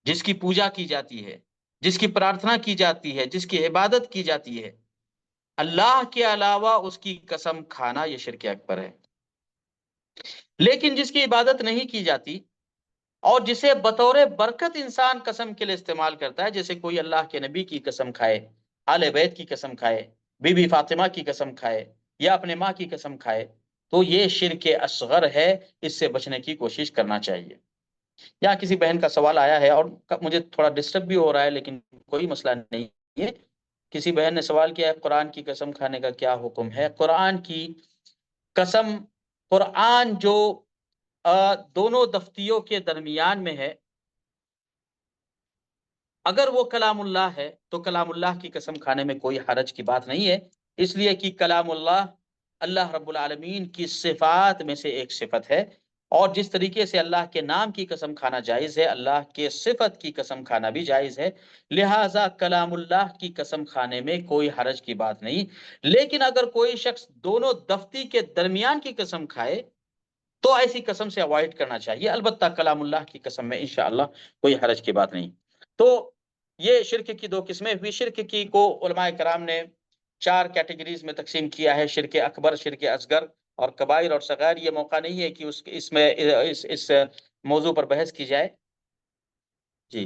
S1: جس کی پوجا کی جاتی ہے، جس کی پرارتھنا کی جاتی ہے، جس کی عبادت کی جاتی ہے، اللہ کے علاوہ اس کی قسم کھانا یہ شرک اکبر ہے. لیکن جس کی عبادت نہیں کی جاتی اور جسے بطور برکت انسان قسم کے لیے استعمال کرتا ہے، جیسے کوئی اللہ کے نبی کی قسم کھائے، آل بیت کی قسم کھائے، بی بی فاطمہ کی قسم کھائے، یا اپنے ماں کی قسم کھائے، تو یہ شرک اصغر ہے، اس سے بچنے کی کوشش کرنا چاہیے۔ یہاں کسی بہن کا سوال آیا ہے اور مجھے تھوڑا ڈسٹرب بھی ہو رہا ہے، لیکن کوئی مسئلہ نہیں ہے۔ کسی بہن نے سوال کیا ہے قرآن کی قسم کھانے کا کیا حکم ہے؟ قرآن کی قسم، قرآن جو دونوں دفتیوں کے درمیان میں ہے، اگر وہ کلام اللہ ہے تو کلام اللہ کی قسم کھانے میں کوئی حرج کی بات نہیں ہے، اس لیے کہ کلام اللہ اللہ رب العالمین کی صفات میں سے ایک صفت ہے، اور جس طریقے سے اللہ کے نام کی قسم کھانا جائز ہے، اللہ کے صفت کی قسم کھانا بھی جائز ہے، لہٰذا کلام اللہ کی قسم کھانے میں کوئی حرج کی بات نہیں۔ لیکن اگر کوئی شخص دونوں دفتی کے درمیان کی قسم کھائے تو ایسی قسم سے اوائڈ کرنا چاہیے، البتہ کلام اللہ کی قسم میں انشاءاللہ کوئی حرج کی بات نہیں۔ تو یہ شرک کی دو قسمیں ہوئی۔ شرک کی کو علماء کرام نے 4 کیٹیگریز میں تقسیم کیا ہے: شرک اکبر، شرک اصغر اور کبائر اور صغائر۔ یہ موقع نہیں ہے کہ اس میں اس موضوع پر بحث کی جائے۔ جی،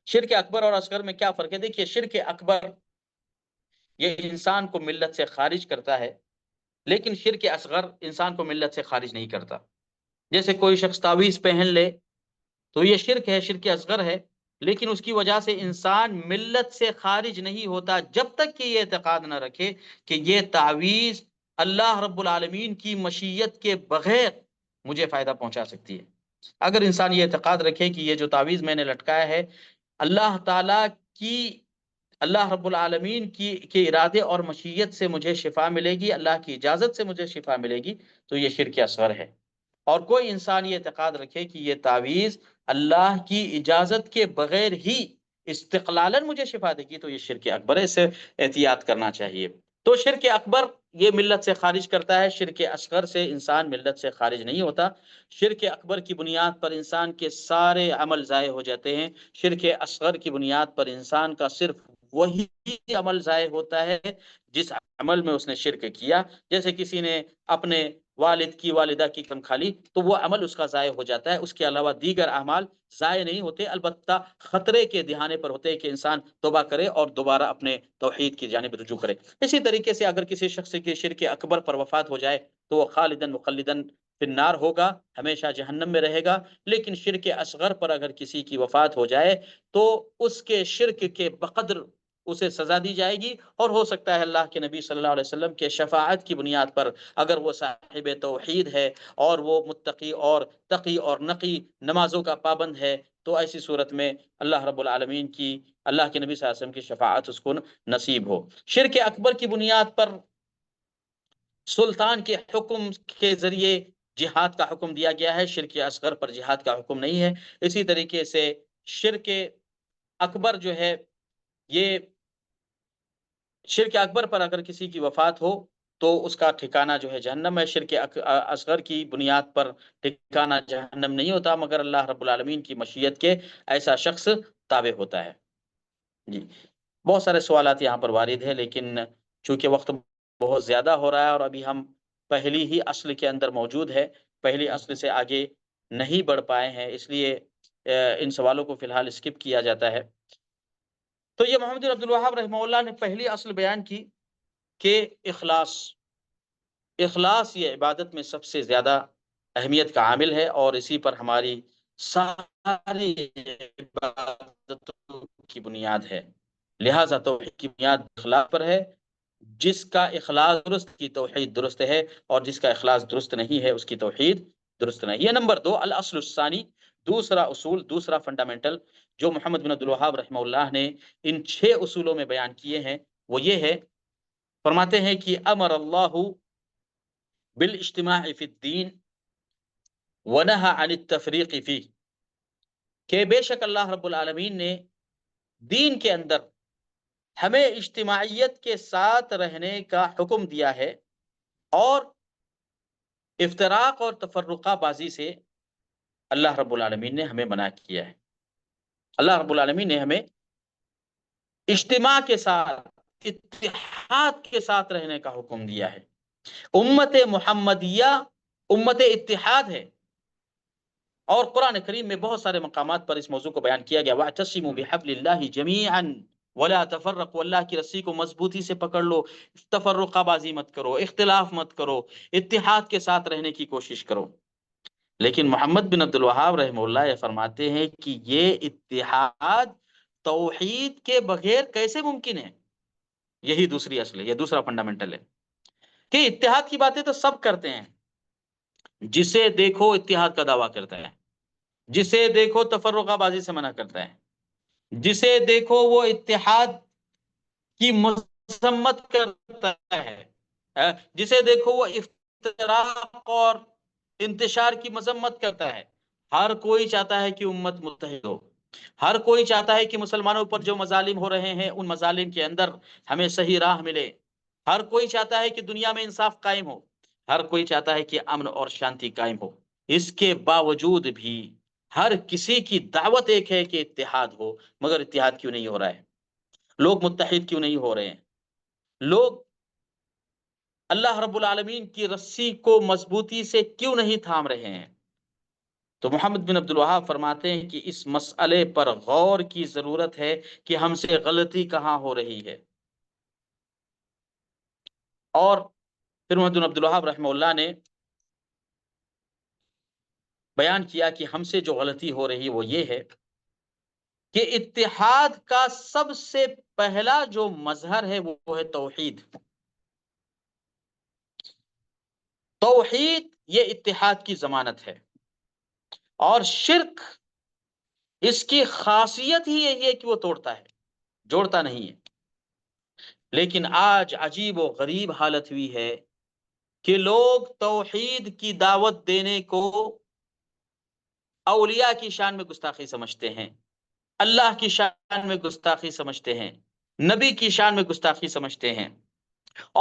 S1: شرک اکبر اور اصغر میں کیا فرق ہے؟ دیکھیے، شرک اکبر یہ انسان کو ملت سے خارج کرتا ہے، لیکن شرک اصغر انسان کو ملت سے خارج نہیں کرتا۔ جیسے کوئی شخص تعویذ پہن لے تو یہ شرک ہے، شرک اصغر ہے، لیکن اس کی وجہ سے انسان ملت سے خارج نہیں ہوتا جب تک کہ یہ اعتقاد نہ رکھے کہ یہ تعویذ اللہ رب العالمین کی مشیت کے بغیر مجھے فائدہ پہنچا سکتی ہے۔ اگر انسان یہ اعتقاد رکھے کہ یہ جو تعویذ میں نے لٹکایا ہے اللہ تعالیٰ کی، اللہ رب العالمین کی کے ارادے اور مشیت سے مجھے شفا ملے گی، اللہ کی اجازت سے مجھے شفا ملے گی، تو یہ شرک اصغر ہے۔ اور کوئی انسان یہ اعتقاد رکھے کہ یہ تعویذ اللہ کی اجازت کے بغیر ہی استقلالاً مجھے شفا دے گی، تو یہ شرک اکبر ہے، اس سے احتیاط کرنا چاہیے۔ تو شرک اکبر یہ ملت سے خارج کرتا ہے، شرک اصغر سے انسان ملت سے خارج نہیں ہوتا۔ شرک اکبر کی بنیاد پر انسان کے سارے عمل ضائع ہو جاتے ہیں، شرک اصغر کی بنیاد پر انسان کا صرف وہی عمل ضائع ہوتا ہے جس عمل میں اس نے شرک کیا۔ جیسے کسی نے اپنے والد کی، والدہ کی قسم کھا لی تو وہ عمل اس کا ضائع ہو جاتا ہے، اس کے علاوہ دیگر اعمال ضائع نہیں ہوتے، البتہ خطرے کے دہانے پر ہوتے ہیں کہ انسان توبہ کرے اور دوبارہ اپنے توحید کی جانب رجوع کرے۔ اسی طریقے سے اگر کسی شخص کی شرک اکبر پر وفات ہو جائے تو وہ خالداً مخلداً فی النار ہوگا، ہمیشہ جہنم میں رہے گا۔ لیکن شرک اصغر پر اگر کسی کی وفات ہو جائے تو اس کے شرک کے بقدر اسے سزا دی جائے گی، اور ہو سکتا ہے اللہ کے نبی صلی اللہ علیہ وسلم کے شفاعت کی بنیاد پر اگر وہ صاحب توحید ہے اور وہ متقی اور تقی اور نقی نمازوں کا پابند ہے، تو ایسی صورت میں اللہ رب العالمین کی، اللہ کے نبی صلی اللہ علیہ وسلم کی شفاعت اس کو نصیب ہو۔ شرک اکبر کی بنیاد پر سلطان کے حکم کے ذریعے جہاد کا حکم دیا گیا ہے، شرک اصغر پر جہاد کا حکم نہیں ہے۔ اسی طریقے سے شرک اکبر جو ہے، یہ شرک اکبر پر اگر کسی کی وفات ہو تو اس کا ٹھکانہ جو ہے جہنم ہے۔ شرک اصغر کی بنیاد پر ٹھکانہ جہنم نہیں ہوتا، مگر اللہ رب العالمین کی مشیت کے ایسا شخص تابع ہوتا ہے۔ جی، بہت سارے سوالات یہاں پر وارد ہیں، لیکن چونکہ وقت بہت زیادہ ہو رہا ہے اور ابھی ہم پہلی ہی اصل کے اندر موجود ہے، پہلی اصل سے آگے نہیں بڑھ پائے ہیں، اس لیے ان سوالوں کو فی الحال اسکپ کیا جاتا ہے۔ تو یہ محمد بن عبد الوہاب رحمہ اللہ نے پہلی اصل بیان کی کہ اخلاص یہ عبادت میں سب سے زیادہ اہمیت کا عامل ہے، اور اسی پر ہماری ساری عبادتوں کی بنیاد ہے۔ لہذا توحید کی بنیاد اخلاص پر ہے، جس کا اخلاص درست کی توحید درست ہے، اور جس کا اخلاص درست نہیں ہے اس کی توحید درست نہیں۔ یہ نمبر 2، الاصل الثانی، دوسرا اصول، دوسرا فنڈامنٹل جو محمد بن عبد الوہاب رحمہ اللہ نے ان 6 اصولوں میں بیان کیے ہیں، وہ یہ ہے، فرماتے ہیں کہ امر اللہ بالاجتماع فی الدین ونہى عن التفریق فیہ، کہ بے شک اللہ رب العالمین نے دین کے اندر ہمیں اجتماعیت کے ساتھ رہنے کا حکم دیا ہے، اور افتراق اور تفرقہ بازی سے اللہ رب العالمین نے ہمیں منع کیا ہے۔ اللہ رب العالمین نے ہمیں اجتماع کے ساتھ، اتحاد کے ساتھ رہنے کا حکم دیا ہے۔ امت محمدیہ امت اتحاد ہے، اور قرآن کریم میں بہت سارے مقامات پر اس موضوع کو بیان کیا گیا، وَاعْتَصِمُوا بِحَبْلِ اللَّهِ جَمِيعًا وَلَا تَفَرَّقُوا، اللہ کی رسی کو مضبوطی سے پکڑ لو، تفرقہ بازی مت کرو، اختلاف مت کرو، اتحاد کے ساتھ رہنے کی کوشش کرو۔ لیکن محمد بن عبد الوہاب رحمہ اللہ یہ فرماتے ہیں کہ یہ اتحاد توحید کے بغیر کیسے ممکن ہے؟ یہی دوسری اصل ہے، یہ دوسرا فنڈامنٹل ہے کہ اتحاد کی باتیں تو سب کرتے ہیں، جسے دیکھو اتحاد کا دعویٰ کرتا ہے، جسے دیکھو تفرقہ بازی سے منع کرتا ہے، جسے دیکھو وہ اتحاد کی مذمت کرتا ہے، جسے دیکھو وہ افتراق اور انتشار کی مذمت کرتا ہے۔ ہر کوئی چاہتا ہے کہ امت متحد ہو، ہر کوئی چاہتا ہے کہ مسلمانوں پر جو مظالم ہو رہے ہیں ان مظالم کے اندر ہمیں صحیح راہ ملے، ہر کوئی چاہتا ہے کہ دنیا میں انصاف قائم ہو، ہر کوئی چاہتا ہے کہ امن اور شانتی قائم ہو۔ اس کے باوجود بھی ہر کسی کی دعوت ایک ہے کہ اتحاد ہو، مگر اتحاد کیوں نہیں ہو رہا ہے؟ لوگ متحد کیوں نہیں ہو رہے ہیں؟ لوگ اللہ رب العالمین کی رسی کو مضبوطی سے کیوں نہیں تھام رہے ہیں؟ تو محمد بن عبد الوہاب فرماتے ہیں کہ اس مسئلے پر غور کی ضرورت ہے کہ ہم سے غلطی کہاں ہو رہی ہے۔ اور پھر محمد بن عبد الوہاب رحمہ اللہ نے بیان کیا کہ ہم سے جو غلطی ہو رہی وہ یہ ہے کہ اتحاد کا سب سے پہلا جو مظہر ہے وہ ہے توحید۔ توحید یہ اتحاد کی ضمانت ہے، اور شرک اس کی خاصیت ہی یہی ہے کہ وہ توڑتا ہے، جوڑتا نہیں ہے۔ لیکن آج عجیب و غریب حالت ہوئی ہے کہ لوگ توحید کی دعوت دینے کو اولیاء کی شان میں گستاخی سمجھتے ہیں، اللہ کی شان میں گستاخی سمجھتے ہیں، نبی کی شان میں گستاخی سمجھتے ہیں،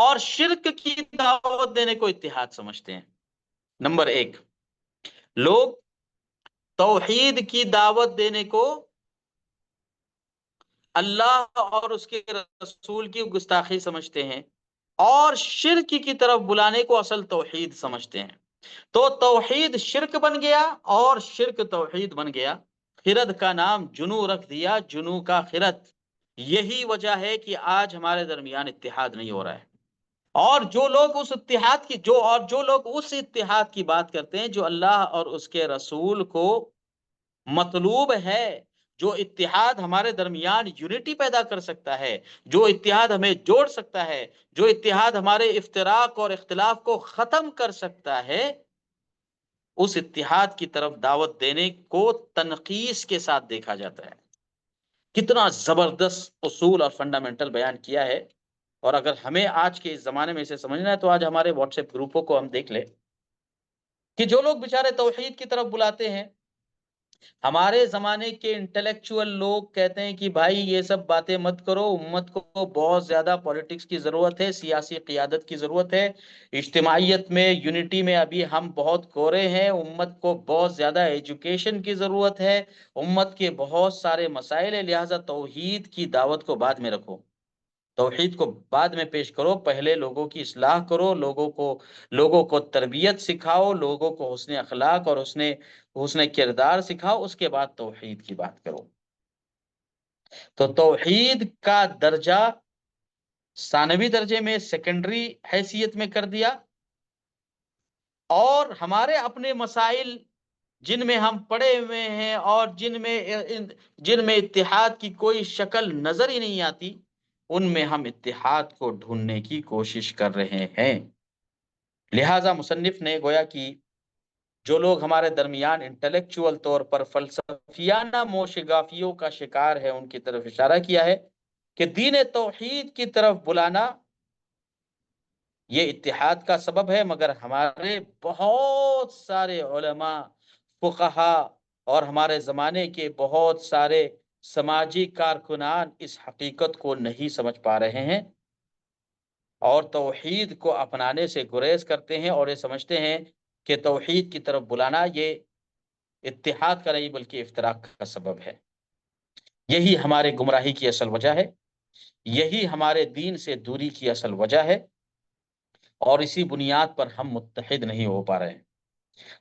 S1: اور شرک کی دعوت دینے کو اتحاد سمجھتے ہیں۔ نمبر ایک، لوگ توحید کی دعوت دینے کو اللہ اور اس کے رسول کی گستاخی سمجھتے ہیں، اور شرک کی طرف بلانے کو اصل توحید سمجھتے ہیں۔ تو توحید شرک بن گیا، اور شرک توحید بن گیا۔ خرد کا نام جنو رکھ دیا، جنو کا خرد۔ یہی وجہ ہے کہ آج ہمارے درمیان اتحاد نہیں ہو رہا ہے، اور جو لوگ اس اتحاد کی بات کرتے ہیں جو اللہ اور اس کے رسول کو مطلوب ہے، جو اتحاد ہمارے درمیان یونٹی پیدا کر سکتا ہے، جو اتحاد ہمیں جوڑ سکتا ہے، جو اتحاد ہمارے افتراق اور اختلاف کو ختم کر سکتا ہے، اس اتحاد کی طرف دعوت دینے کو تنقیص کے ساتھ دیکھا جاتا ہے۔ کتنا زبردست اصول اور فنڈامنٹل بیان کیا ہے۔ اور اگر ہمیں آج کے اس زمانے میں اسے سمجھنا ہے تو آج ہمارے واٹس ایپ گروپوں کو ہم دیکھ لیں کہ جو لوگ بیچارے توحید کی طرف بلاتے ہیں، ہمارے زمانے کے انٹلیکچوئل لوگ کہتے ہیں کہ بھائی یہ سب باتیں مت کرو، امت کو بہت زیادہ پولیٹکس کی ضرورت ہے، سیاسی قیادت کی ضرورت ہے، اجتماعیت میں یونٹی میں ابھی ہم بہت کورے ہیں، امت کو بہت زیادہ ایجوکیشن کی ضرورت ہے، امت کے بہت سارے مسائل ہیں، لہٰذا توحید کی دعوت کو بعد میں رکھو، توحید کو بعد میں پیش کرو، پہلے لوگوں کی اصلاح کرو، لوگوں کو تربیت سکھاؤ، لوگوں کو حسن اخلاق اور حسن کردار سکھاؤ، اس کے بعد توحید کی بات کرو۔ تو توحید کا درجہ ثانوی درجے میں، سیکنڈری حیثیت میں کر دیا، اور ہمارے اپنے مسائل جن میں ہم پڑے ہوئے ہیں اور جن میں اتحاد کی کوئی شکل نظر ہی نہیں آتی، ان میں ہم اتحاد کو ڈھونڈنے کی کوشش کر رہے ہیں۔ لہذا مصنف نے گویا کہ جو لوگ ہمارے درمیان انٹلیکچوئل طور پر فلسفیانہ موشگافیوں کا شکار ہے، ان کی طرف اشارہ کیا ہے کہ دین توحید کی طرف بلانا یہ اتحاد کا سبب ہے، مگر ہمارے بہت سارے علماء، فقہا اور ہمارے زمانے کے بہت سارے سماجی کارکنان اس حقیقت کو نہیں سمجھ پا رہے ہیں، اور توحید کو اپنانے سے گریز کرتے ہیں، اور یہ سمجھتے ہیں کہ توحید کی طرف بلانا یہ اتحاد کا نہیں بلکہ افتراق کا سبب ہے۔ یہی ہمارے گمراہی کی اصل وجہ ہے، یہی ہمارے دین سے دوری کی اصل وجہ ہے، اور اسی بنیاد پر ہم متحد نہیں ہو پا رہے ہیں۔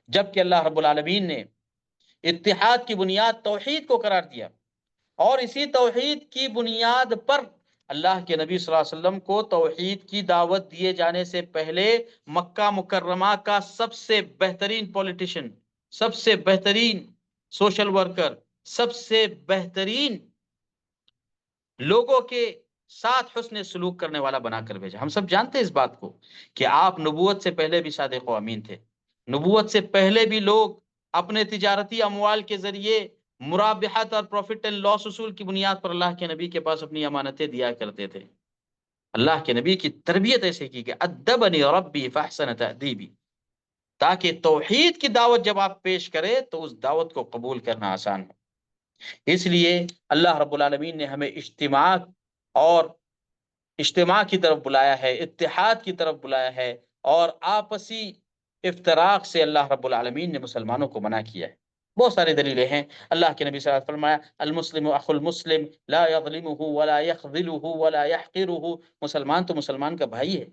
S1: جبکہ اللہ رب العالمین نے اتحاد کی بنیاد توحید کو قرار دیا، اور اسی توحید کی بنیاد پر اللہ کے نبی صلی اللہ علیہ وسلم کو توحید کی دعوت دیے جانے سے پہلے مکہ مکرمہ کا سب سے بہترین پولیٹیشین، سب سے بہترین سوشل ورکر، سب سے بہترین لوگوں کے ساتھ حسن سلوک کرنے والا بنا کر بھیجا۔ ہم سب جانتے ہیں اس بات کو کہ آپ نبوت سے پہلے بھی صادق و امین تھے، نبوت سے پہلے بھی لوگ اپنے تجارتی اموال کے ذریعے مرابحت اور پروفٹ اینڈ لاس اصول کی بنیاد پر اللہ کے نبی کے پاس اپنی امانتیں دیا کرتے تھے۔ اللہ کے نبی کی تربیت ایسے کی کہ ادبنی ربی فاحسن تأدیبی، تاکہ توحید کی دعوت جب آپ پیش کریں تو اس دعوت کو قبول کرنا آسان ہو۔ اس لیے اللہ رب العالمین نے ہمیں اجتماع کی طرف بلایا ہے، اتحاد کی طرف بلایا ہے، اور آپسی افتراق سے اللہ رب العالمین نے مسلمانوں کو منع کیا ہے۔ بہت ساری دلیلیں ہیں۔ اللہ کے نبی صلی اللہ علیہ وسلم فرمایا المسلم اخو المسلم لا يظلمه ولا يخذله ولا يحقره، مسلمان تو مسلمان کا بھائی ہے،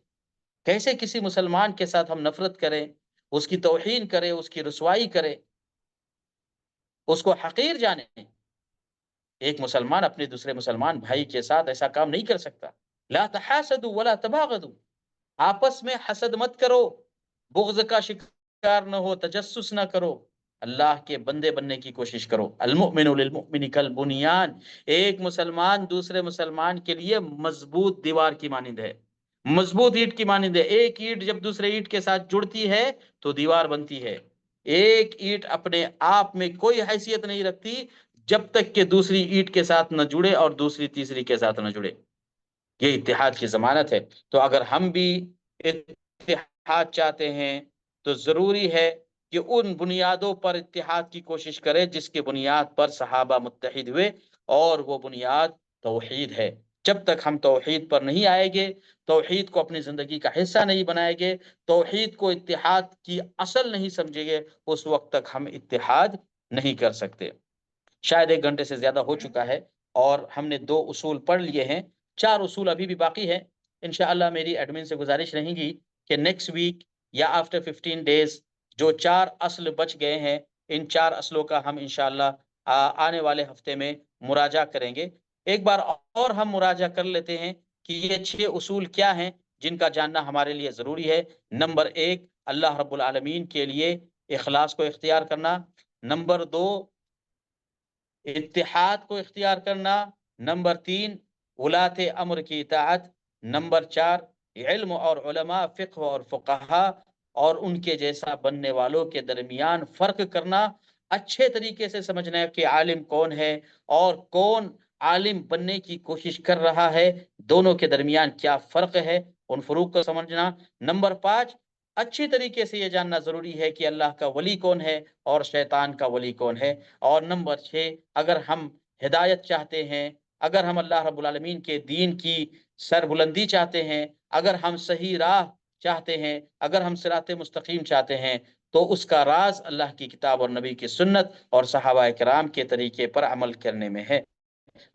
S1: کیسے کسی مسلمان کے ساتھ ہم نفرت کریں، اس کی توہین کریں، اس کی رسوائی کریں، اس کو حقیر جانیں؟ ایک مسلمان اپنے دوسرے مسلمان بھائی کے ساتھ ایسا کام نہیں کر سکتا۔ لا تحاسدوا ولا تباغضوا، آپس میں حسد مت کرو، بغض کا شکار نہ ہو، تجسس نہ کرو، اللہ کے بندے بننے کی کوشش کرو۔ المؤمن للمؤمن کالبنیان، ایک مسلمان دوسرے مسلمان کے لیے مضبوط دیوار کی مانند ہے، مضبوط اینٹ کی مانند ہے۔ ایک اینٹ جب دوسرے اینٹ کے ساتھ جڑتی ہے تو دیوار بنتی ہے۔ ایک اینٹ اپنے آپ میں کوئی حیثیت نہیں رکھتی جب تک کہ دوسری اینٹ کے ساتھ نہ جڑے اور دوسری تیسری کے ساتھ نہ جڑے۔ یہ اتحاد کی ضمانت ہے۔ تو اگر ہم بھی اتحاد چاہتے ہیں تو ضروری ہے کہ ان بنیادوں پر اتحاد کی کوشش کریں جس کی بنیاد پر صحابہ متحد ہوئے، اور وہ بنیاد توحید ہے۔ جب تک ہم توحید پر نہیں آئیں گے، توحید کو اپنی زندگی کا حصہ نہیں بنائیں گے، توحید کو اتحاد کی اصل نہیں سمجھیں گے، اس وقت تک ہم اتحاد نہیں کر سکتے۔ شاید 1 گھنٹے سے زیادہ ہو چکا ہے اور ہم نے 2 اصول پڑھ لیے ہیں، 4 اصول ابھی بھی باقی ہیں۔ انشاءاللہ میری ایڈمن سے گزارش رہے گی کہ نیکسٹ ویک یا آفٹر 15 ڈیز جو 4 اصل بچ گئے ہیں، ان 4 اصلوں کا ہم انشاءاللہ آنے والے ہفتے میں مراجعہ کریں گے۔ ایک بار اور ہم مراجعہ کر لیتے ہیں کہ یہ 6 اصول کیا ہیں جن کا جاننا ہمارے لیے ضروری ہے۔ نمبر 1، اللہ رب العالمین کے لیے اخلاص کو اختیار کرنا۔ نمبر 2، اتحاد کو اختیار کرنا۔ نمبر 3، ولاۃ امر کی اطاعت۔ نمبر 4، علم اور علماء، فقہ اور فقہا اور ان کے جیسا بننے والوں کے درمیان فرق کرنا، اچھے طریقے سے سمجھنا کہ عالم کون ہے اور کون عالم بننے کی کوشش کر رہا ہے، دونوں کے درمیان کیا فرق ہے، ان فروق کو سمجھنا۔ نمبر 5، اچھی طریقے سے یہ جاننا ضروری ہے کہ اللہ کا ولی کون ہے اور شیطان کا ولی کون ہے۔ اور نمبر 6، اگر ہم ہدایت چاہتے ہیں، اگر ہم اللہ رب العالمین کے دین کی سربلندی چاہتے ہیں، اگر ہم صحیح راہ چاہتے ہیں، اگر ہم صراط مستقیم چاہتے ہیں، تو اس کا راز اللہ کی کتاب اور نبی کی سنت اور صحابہ کرام کے طریقے پر عمل کرنے میں ہے۔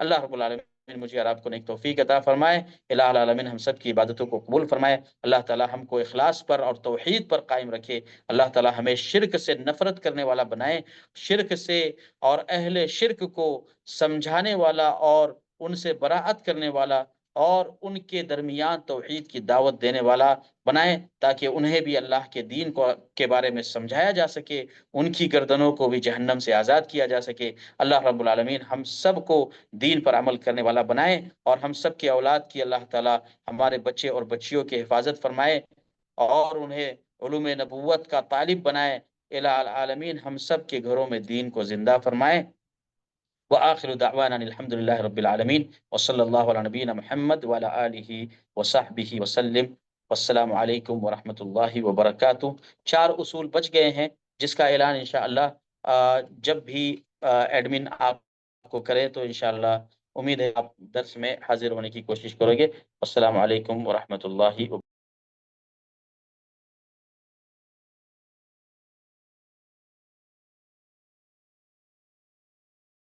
S1: اللہ رب العالمین مجھے اور آپ کو نیک توفیق عطا فرمائے۔ الہ العالمین ہم سب کی عبادتوں کو قبول فرمائے۔ اللہ تعالی ہم کو اخلاص پر اور توحید پر قائم رکھے۔ اللہ تعالی ہمیں شرک سے نفرت کرنے والا بنائے، شرک سے اور اہل شرک کو سمجھانے والا اور ان سے براءت کرنے والا اور ان کے درمیان توحید کی دعوت دینے والا بنائے، تاکہ انہیں بھی اللہ کے دین کے بارے میں سمجھایا جا سکے، ان کی گردنوں کو بھی جہنم سے آزاد کیا جا سکے۔ اللہ رب العالمین ہم سب کو دین پر عمل کرنے والا بنائے، اور ہم سب کے اولاد کی اللہ تعالی ہمارے بچے اور بچیوں کی حفاظت فرمائے اور انہیں علوم نبوت کا طالب بنائے۔ الہ العالمین ہم سب کے گھروں میں دین کو زندہ فرمائے۔ وآخر دعوانا الحمد للہ رب العالمین، وصلی اللہ علی نبینا محمد وعلی آلہ وصحبہ وسلم۔ والسلام علیکم ورحمۃ اللہ وبرکاتہ۔ 4 اصول بچ گئے ہیں جس کا اعلان انشاءاللہ جب بھی ایڈمن آپ کو کرے تو انشاءاللہ امید ہے آپ درس میں حاضر ہونے کی کوشش کرو گے۔ السلام علیکم ورحمۃ اللہ وبرکاتہ۔